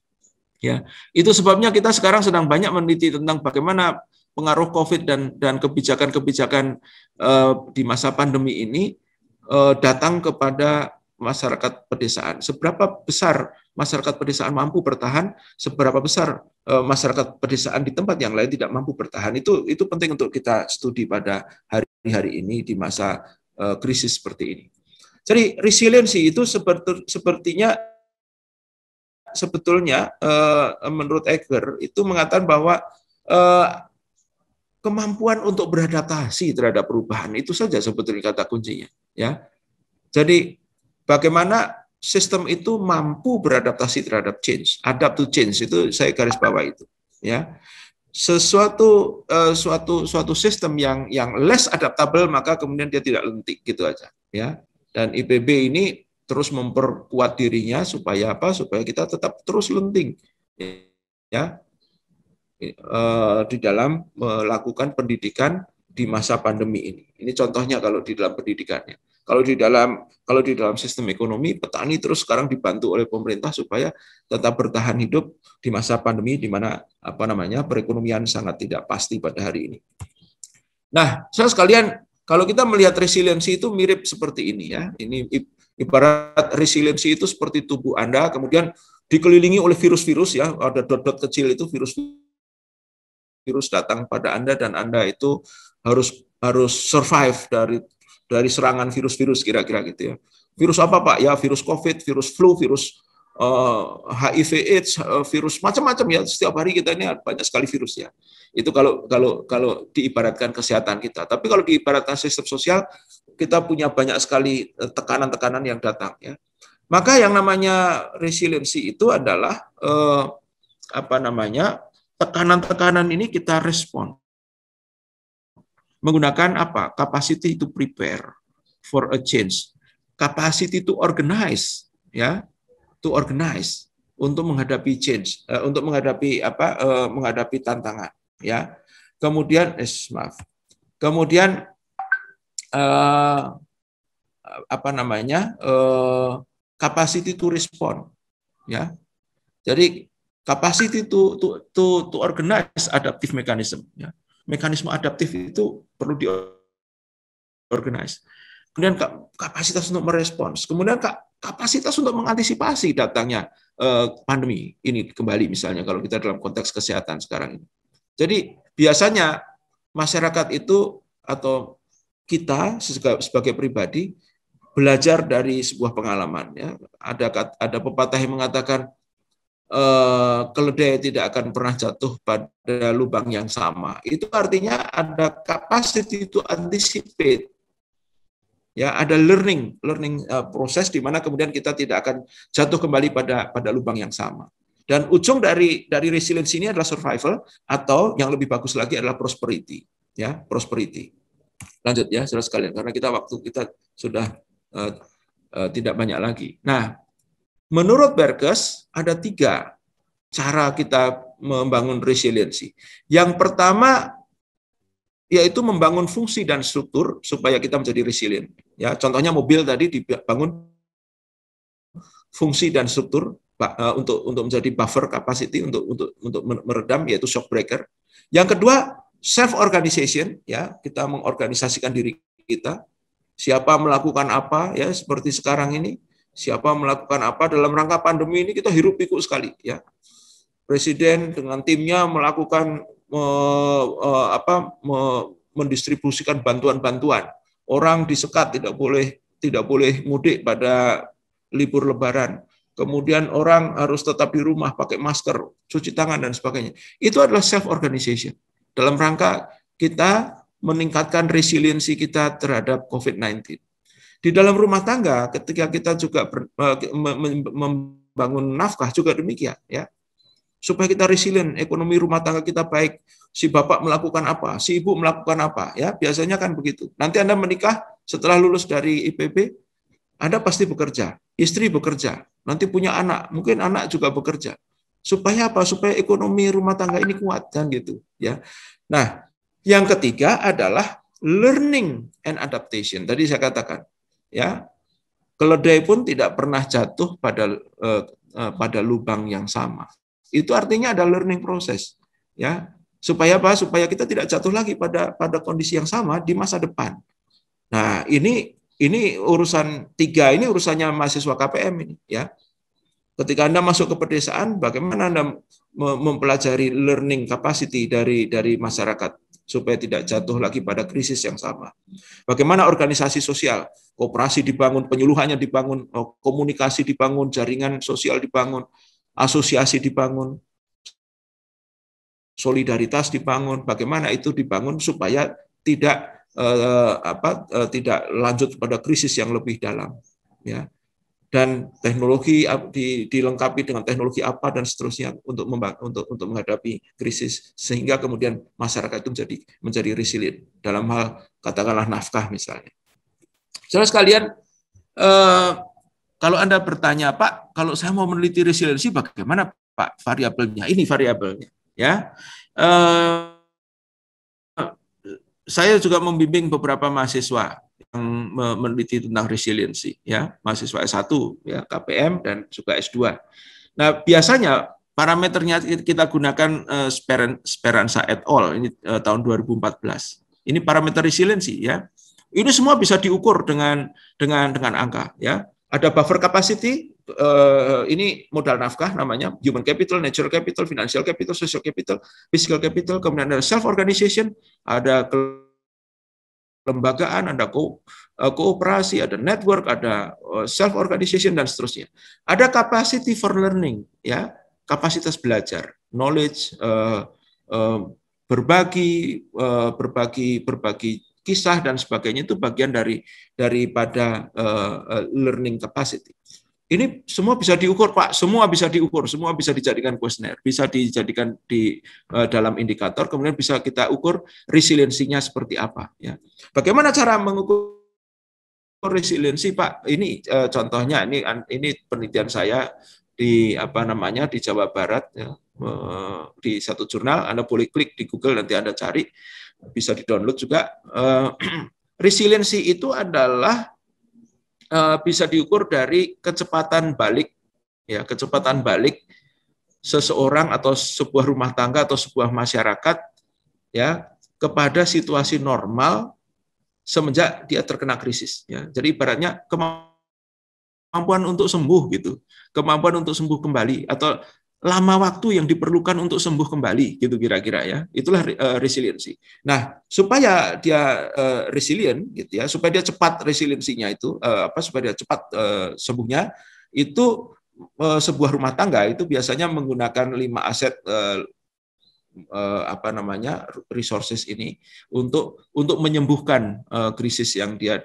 [SPEAKER 1] Ya, itu sebabnya kita sekarang sedang banyak meneliti tentang bagaimana pengaruh COVID dan kebijakan-kebijakan di masa pandemi ini datang kepada masyarakat pedesaan. Seberapa besar masyarakat pedesaan mampu bertahan, seberapa besar masyarakat pedesaan di tempat yang lain tidak mampu bertahan. Itu penting untuk kita studi pada hari-hari ini di masa krisis seperti ini. Jadi resiliensi itu sebetulnya menurut Eger itu mengatakan bahwa kemampuan untuk beradaptasi terhadap perubahan itu saja sebetulnya kata kuncinya ya. Jadi bagaimana sistem itu mampu beradaptasi terhadap change, adapt to change, itu saya garis bawah itu ya. Suatu sistem yang less adaptable, maka kemudian dia tidak lentik gitu aja ya. Dan IPB ini terus memperkuat dirinya supaya apa? Supaya kita tetap terus lenting ya di dalam melakukan pendidikan di masa pandemi ini. Ini contohnya kalau di dalam pendidikannya. Kalau di dalam sistem ekonomi, petani terus sekarang dibantu oleh pemerintah supaya tetap bertahan hidup di masa pandemi di mana perekonomian sangat tidak pasti pada hari ini. Nah, saya sekalian, kalau kita melihat resiliensi itu mirip seperti ini ya. Ini ibarat resiliensi itu seperti tubuh Anda, kemudian dikelilingi oleh virus-virus ya, ada dot-dot kecil itu virus datang pada Anda dan Anda itu harus survive dari serangan virus-virus kira-kira gitu ya. Virus apa Pak? Ya virus COVID, virus flu, virus HIV/AIDS, virus macam-macam ya. Setiap hari kita ini banyak sekali virus ya. Itu kalau diibaratkan kesehatan kita. Tapi kalau diibaratkan sistem sosial, kita punya banyak sekali tekanan-tekanan yang datang ya. Maka yang namanya resiliensi itu adalah tekanan-tekanan ini kita respon menggunakan apa? Capacity to prepare for a change, capacity to organize ya, to organize untuk menghadapi change, untuk menghadapi tantangan ya. Kemudian capacity to respond ya. Jadi capacity to organize adaptive mechanism. Ya. Mekanisme adaptif itu perlu diorganize. Kemudian kapasitas untuk merespons. Kemudian kapasitas untuk mengantisipasi datangnya pandemi ini kembali misalnya kalau kita dalam konteks kesehatan sekarang ini. Jadi biasanya masyarakat itu atau kita sebagai pribadi belajar dari sebuah pengalaman. Ya. Ada pepatah yang mengatakan keledai tidak akan pernah jatuh pada lubang yang sama. Itu artinya ada capacity to anticipate. Ya, ada learning proses di mana kemudian kita tidak akan jatuh kembali pada lubang yang sama. Dan ujung dari resilience ini adalah survival atau yang lebih bagus lagi adalah prosperity. Ya, prosperity. Lanjut ya, saudara sekalian, karena waktu kita sudah tidak banyak lagi. Nah, menurut Berkes, ada 3 cara kita membangun resiliensi. Yang pertama, yaitu membangun fungsi dan struktur supaya kita menjadi resilient. Ya, contohnya mobil tadi dibangun fungsi dan struktur untuk menjadi buffer capacity untuk meredam, yaitu shock breaker. Yang kedua, self organization, ya, kita mengorganisasikan diri kita. Siapa melakukan apa, ya, seperti sekarang ini. Siapa melakukan apa dalam rangka pandemi ini, kita hiruk pikuk sekali, ya. Presiden dengan timnya melakukan mendistribusikan bantuan-bantuan. Orang disekat tidak boleh mudik pada libur Lebaran. Kemudian orang harus tetap di rumah pakai masker, cuci tangan dan sebagainya. Itu adalah self organization dalam rangka kita meningkatkan resiliensi kita terhadap COVID-19. Di dalam rumah tangga, ketika kita juga membangun nafkah juga demikian, ya. Supaya kita resilient, ekonomi rumah tangga kita baik, si bapak melakukan apa, si ibu melakukan apa, ya. Biasanya kan begitu. Nanti Anda menikah setelah lulus dari IPB, Anda pasti bekerja, istri bekerja, nanti punya anak, mungkin anak juga bekerja. Supaya apa? Supaya ekonomi rumah tangga ini kuat, kan gitu, ya. Nah, yang ketiga adalah learning and adaptation. Tadi saya katakan, ya, keledai pun tidak pernah jatuh pada lubang yang sama. Itu artinya ada learning process, ya. Supaya apa? Supaya kita tidak jatuh lagi pada kondisi yang sama di masa depan. Nah, ini urusan 3 ini urusannya mahasiswa KPM ini, ya. Ketika Anda masuk ke pedesaan, bagaimana Anda mempelajari learning capacity dari masyarakat supaya tidak jatuh lagi pada krisis yang sama. Bagaimana organisasi sosial, koperasi dibangun, penyuluhannya dibangun, komunikasi dibangun, jaringan sosial dibangun, asosiasi dibangun, solidaritas dibangun. Bagaimana itu dibangun supaya tidak lanjut pada krisis yang lebih dalam, ya. Dan teknologi dilengkapi dengan teknologi apa dan seterusnya untuk menghadapi krisis sehingga kemudian masyarakat itu menjadi resilient dalam hal katakanlah nafkah misalnya. Saudara sekalian, kalau Anda bertanya, Pak, kalau saya mau meneliti resiliensi bagaimana, Pak, variabelnya? Ini variabelnya, ya. Saya juga membimbing beberapa mahasiswa yang meneliti tentang resiliensi, ya, mahasiswa S1, ya, KPM dan juga S2. Nah, biasanya parameternya kita gunakan Speranza et al. Ini tahun 2014. Ini parameter resiliensi, ya. Ini semua bisa diukur dengan angka, ya. Ada buffer capacity, ini modal nafkah namanya, human capital, natural capital, financial capital, social capital, physical capital, kemudian ada self organization, ada kelembagaan, ada kooperasi, ada network, ada self organization dan seterusnya. Ada capacity for learning, ya, kapasitas belajar, knowledge, berbagi kisah dan sebagainya, itu bagian daripada learning capacity. Ini semua bisa diukur, Pak. Semua bisa diukur, semua bisa dijadikan kuesioner, bisa dijadikan di dalam indikator, kemudian bisa kita ukur resiliensinya seperti apa, ya. Bagaimana cara mengukur resiliensi, Pak? Ini contohnya ini penelitian saya di di Jawa Barat, ya, di satu jurnal. Anda boleh klik di Google, nanti Anda cari, bisa di-download juga. Resiliensi itu adalah bisa diukur dari kecepatan balik, ya, kecepatan balik seseorang atau sebuah rumah tangga atau sebuah masyarakat ya kepada situasi normal semenjak dia terkena krisis ya. Jadi ibaratnya kemampuan untuk sembuh gitu, kemampuan untuk sembuh kembali atau lama waktu yang diperlukan untuk sembuh kembali gitu kira-kira ya. Itulah resiliensi. Nah, supaya dia resilient gitu ya, supaya dia cepat resiliensinya itu supaya dia cepat sembuhnya itu sebuah rumah tangga itu biasanya menggunakan 5 aset resources ini untuk menyembuhkan krisis yang dia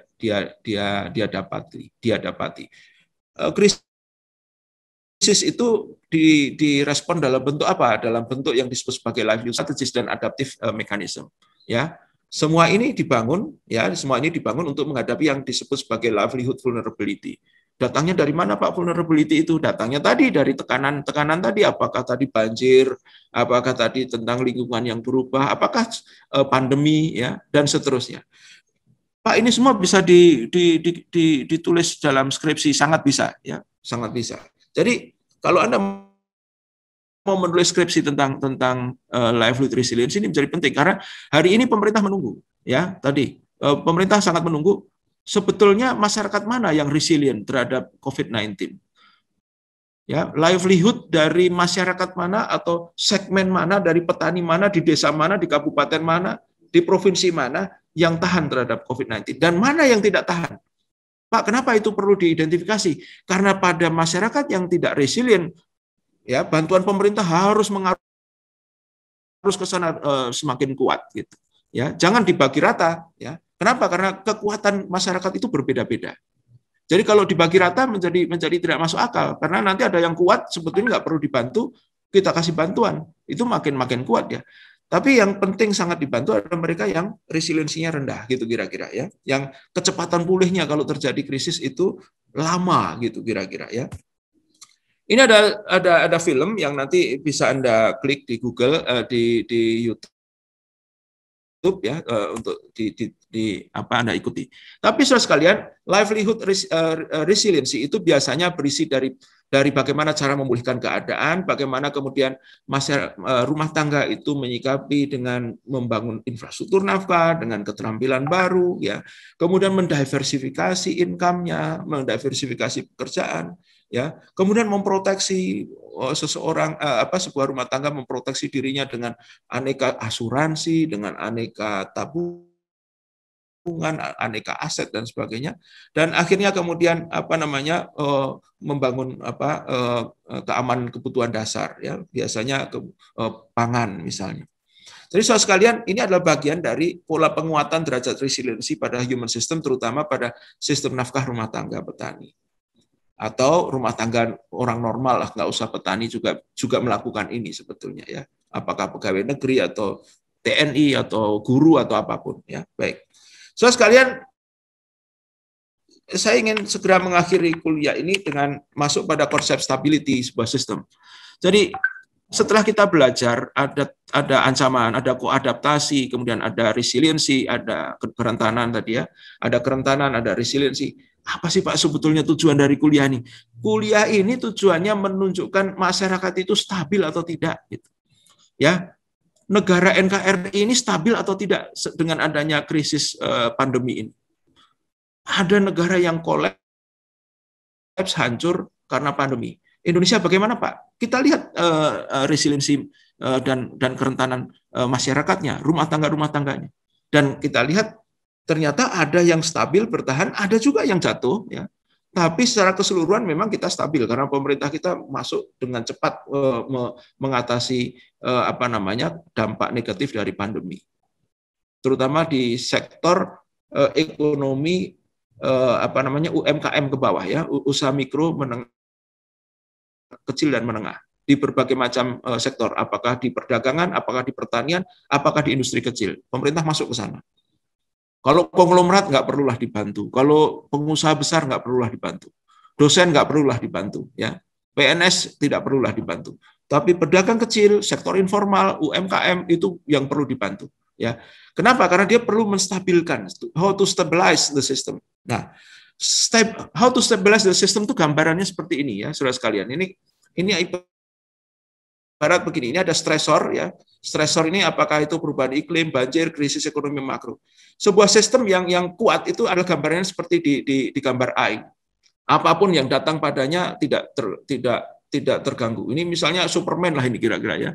[SPEAKER 1] dapati. Krisis itu direspon dalam bentuk apa? Dalam bentuk yang disebut sebagai livelihood strategies dan adaptive mechanism. Ya, semua ini dibangun untuk menghadapi yang disebut sebagai livelihood vulnerability. Datangnya dari mana Pak vulnerability itu? Datangnya tadi dari tekanan tadi, apakah tadi banjir, apakah tadi tentang lingkungan yang berubah, apakah pandemi ya dan seterusnya. Pak, ini semua bisa ditulis dalam skripsi, sangat bisa ya, sangat bisa. Jadi kalau Anda mau menulis skripsi tentang livelihood resilience ini menjadi penting karena hari ini pemerintah menunggu ya tadi pemerintah sangat menunggu sebetulnya masyarakat mana yang resilient terhadap COVID-19 ya, livelihood dari masyarakat mana atau segmen mana dari petani mana di desa mana di kabupaten mana di provinsi mana yang tahan terhadap COVID-19 dan mana yang tidak tahan. Pak, kenapa itu perlu diidentifikasi? Karena pada masyarakat yang tidak resilient ya bantuan pemerintah harus ke sana semakin kuat gitu ya, jangan dibagi rata ya. Kenapa? Karena kekuatan masyarakat itu berbeda-beda. Jadi kalau dibagi rata menjadi tidak masuk akal karena nanti ada yang kuat sebetulnya nggak perlu dibantu, kita kasih bantuan itu makin kuat ya. Tapi yang penting sangat dibantu adalah mereka yang resiliensinya rendah gitu kira-kira ya, yang kecepatan pulihnya kalau terjadi krisis itu lama gitu kira-kira ya. Ini ada film yang nanti bisa Anda klik di Google di YouTube ya untuk Anda ikuti. Tapi saudara sekalian, livelihood resiliency itu biasanya berisi dari bagaimana cara memulihkan keadaan, bagaimana kemudian rumah tangga itu menyikapi dengan membangun infrastruktur nafkah dengan keterampilan baru ya. Kemudian mendiversifikasi income-nya, mendiversifikasi pekerjaan ya, kemudian memproteksi seseorang sebuah rumah tangga memproteksi dirinya dengan aneka asuransi, dengan aneka tabungan, aneka aset dan sebagainya, dan akhirnya kemudian membangun keamanan kebutuhan dasar ya, biasanya pangan misalnya. Jadi saudara sekalian, ini adalah bagian dari pola penguatan derajat resiliensi pada human system, terutama pada sistem nafkah rumah tangga petani. Atau rumah tangga orang normal lah, nggak usah petani juga melakukan ini sebetulnya ya. Apakah pegawai negeri atau TNI atau guru atau apapun ya. Baik. Saudara sekalian, saya ingin segera mengakhiri kuliah ini dengan masuk pada konsep stability sebuah sistem. Jadi setelah kita belajar ada ancaman, ada koadaptasi, kemudian ada resiliensi, ada kerentanan tadi ya, ada kerentanan, ada resiliensi. Apa sih Pak sebetulnya tujuan dari kuliah ini? Kuliah ini tujuannya menunjukkan masyarakat itu stabil atau tidak gitu. Ya. Negara NKRI ini stabil atau tidak dengan adanya krisis pandemi ini? Ada negara yang kolaps, hancur karena pandemi. Indonesia bagaimana Pak? Kita lihat resiliensi dan kerentanan masyarakatnya, rumah tangganya. Dan kita lihat ternyata ada yang stabil bertahan, ada juga yang jatuh ya. Tapi secara keseluruhan memang kita stabil karena pemerintah kita masuk dengan cepat mengatasi dampak negatif dari pandemi. Terutama di sektor ekonomi UMKM ke bawah ya, usaha mikro, menengah, kecil dan menengah di berbagai macam sektor, apakah di perdagangan, apakah di pertanian, apakah di industri kecil. Pemerintah masuk ke sana. Kalau konglomerat nggak perlulah dibantu, kalau pengusaha besar nggak perlulah dibantu, dosen nggak perlulah dibantu, ya PNS tidak perlulah dibantu. Tapi pedagang kecil, sektor informal, UMKM itu yang perlu dibantu. Ya, kenapa? Karena dia perlu menstabilkan, how to stabilize the system. Nah, how to stabilize the system itu gambarannya seperti ini ya, saudara sekalian. Ini ibarat begini, ini ada stresor ya. Stresor ini apakah itu perubahan iklim, banjir, krisis ekonomi makro. Sebuah sistem yang kuat itu adalah gambarannya seperti di gambar A ini. Apapun yang datang padanya tidak terganggu. Ini misalnya Superman lah ini kira-kira ya.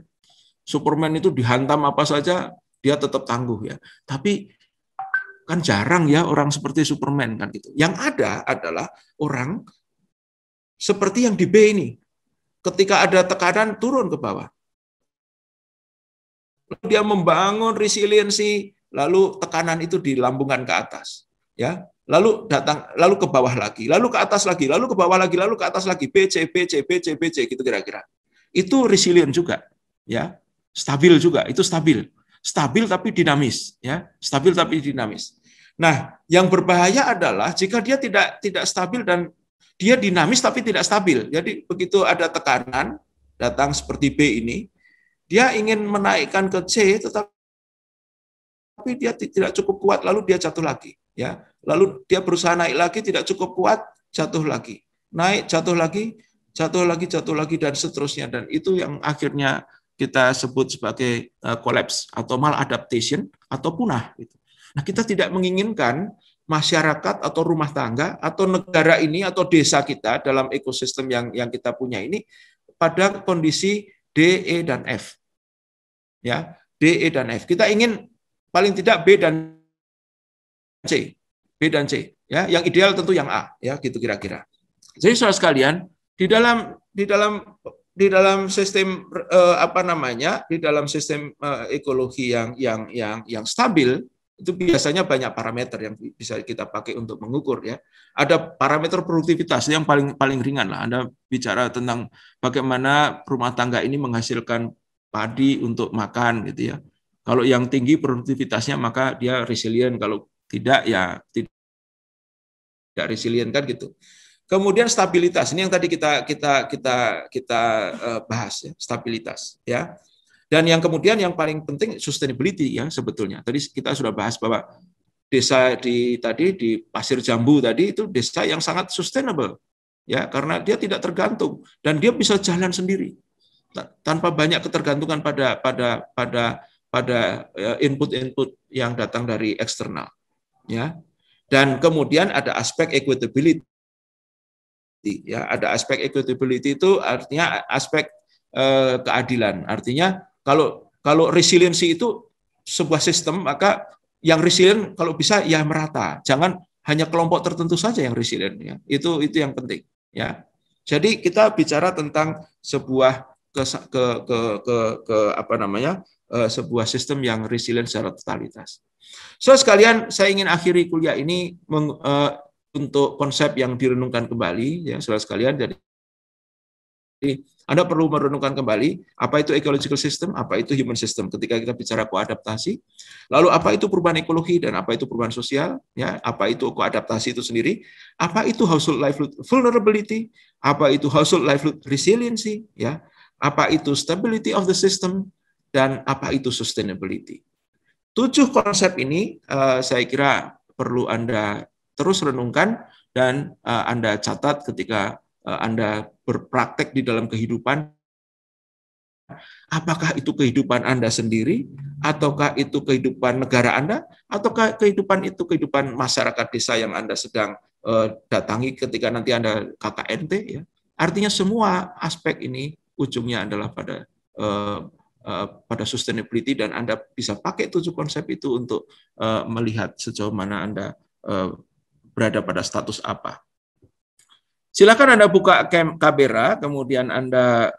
[SPEAKER 1] Superman itu dihantam apa saja dia tetap tangguh ya. Tapi kan jarang ya orang seperti Superman kan gitu. Yang ada adalah orang seperti yang di B ini. Ketika ada tekanan turun ke bawah. Dia membangun resiliensi, lalu tekanan itu dilambungkan ke atas, ya. Lalu ke bawah lagi, lalu ke atas lagi, lalu ke bawah lagi, lalu ke atas lagi, BC gitu kira-kira. Itu resilient juga, ya. Stabil juga, itu stabil. Stabil tapi dinamis, ya. Stabil tapi dinamis. Nah, yang berbahaya adalah jika dia tidak stabil dan dia dinamis tapi tidak stabil. Jadi begitu ada tekanan datang seperti B ini, dia ingin menaikkan ke C, tetapi dia tidak cukup kuat, lalu dia jatuh lagi. Ya, lalu dia berusaha naik lagi, tidak cukup kuat, jatuh lagi. Naik, jatuh lagi, dan seterusnya. Dan itu yang akhirnya kita sebut sebagai collapse atau maladaptation atau punah. Nah, kita tidak menginginkan masyarakat atau rumah tangga atau negara ini atau desa kita dalam ekosistem yang kita punya ini pada kondisi D, E, dan F. Ya, D, E, dan F. Kita ingin paling tidak B dan C. B dan C. Ya, yang ideal tentu yang A. Ya, gitu kira-kira. Jadi saudara sekalian, di dalam sistem di dalam sistem ekologi yang stabil itu biasanya banyak parameter yang bisa kita pakai untuk mengukur ya. Ada parameter produktivitas yang paling ringan lah. Anda bicara tentang bagaimana rumah tangga ini menghasilkan padi untuk makan gitu ya. Kalau yang tinggi produktivitasnya maka dia resilient, kalau tidak ya tidak resilient kan gitu. Kemudian stabilitas ini yang tadi kita bahas ya, stabilitas ya. Dan yang kemudian yang paling penting sustainability ya sebetulnya. Tadi kita sudah bahas bahwa desa di Pasir Jambu tadi itu desa yang sangat sustainable ya karena dia tidak tergantung dan dia bisa jalan sendiri tanpa banyak ketergantungan pada input-input yang datang dari eksternal ya. Dan kemudian ada aspek equitability ya, ada aspek equitability itu artinya aspek keadilan. Artinya kalau resiliensi itu sebuah sistem, maka yang resilient kalau bisa ya merata. Jangan hanya kelompok tertentu saja yang resilient ya. Itu yang penting ya. Jadi kita bicara tentang sebuah sebuah sistem yang resilient secara totalitas. So sekalian, saya ingin akhiri kuliah ini untuk konsep yang direnungkan kembali ya saudara sekalian. Jadi Anda perlu merenungkan kembali apa itu ecological system, apa itu human system ketika kita bicara koadaptasi. Lalu apa itu perubahan ekologi dan apa itu perubahan sosial, ya, apa itu koadaptasi itu sendiri, apa itu household livelihood vulnerability, apa itu household livelihood resiliency, ya, apa itu stability of the system, dan apa itu sustainability. 7 konsep ini saya kira perlu Anda terus renungkan dan Anda catat ketika Anda berpraktek di dalam kehidupan. Apakah itu kehidupan Anda sendiri, ataukah itu kehidupan negara Anda, ataukah kehidupan masyarakat desa yang Anda sedang datangi ketika nanti Anda KKNT. Ya. Artinya semua aspek ini ujungnya adalah pada sustainability dan Anda bisa pakai 7 konsep itu untuk melihat sejauh mana Anda berada pada status apa. Silakan Anda buka kamera, kemudian Anda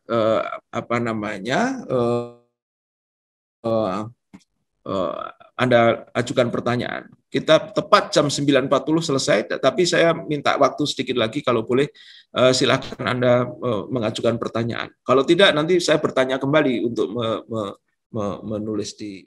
[SPEAKER 1] Anda ajukan pertanyaan. Kita tepat jam 9.40 selesai, tapi saya minta waktu sedikit lagi kalau boleh. Silakan Anda mengajukan pertanyaan. Kalau tidak, nanti saya bertanya kembali untuk menulis di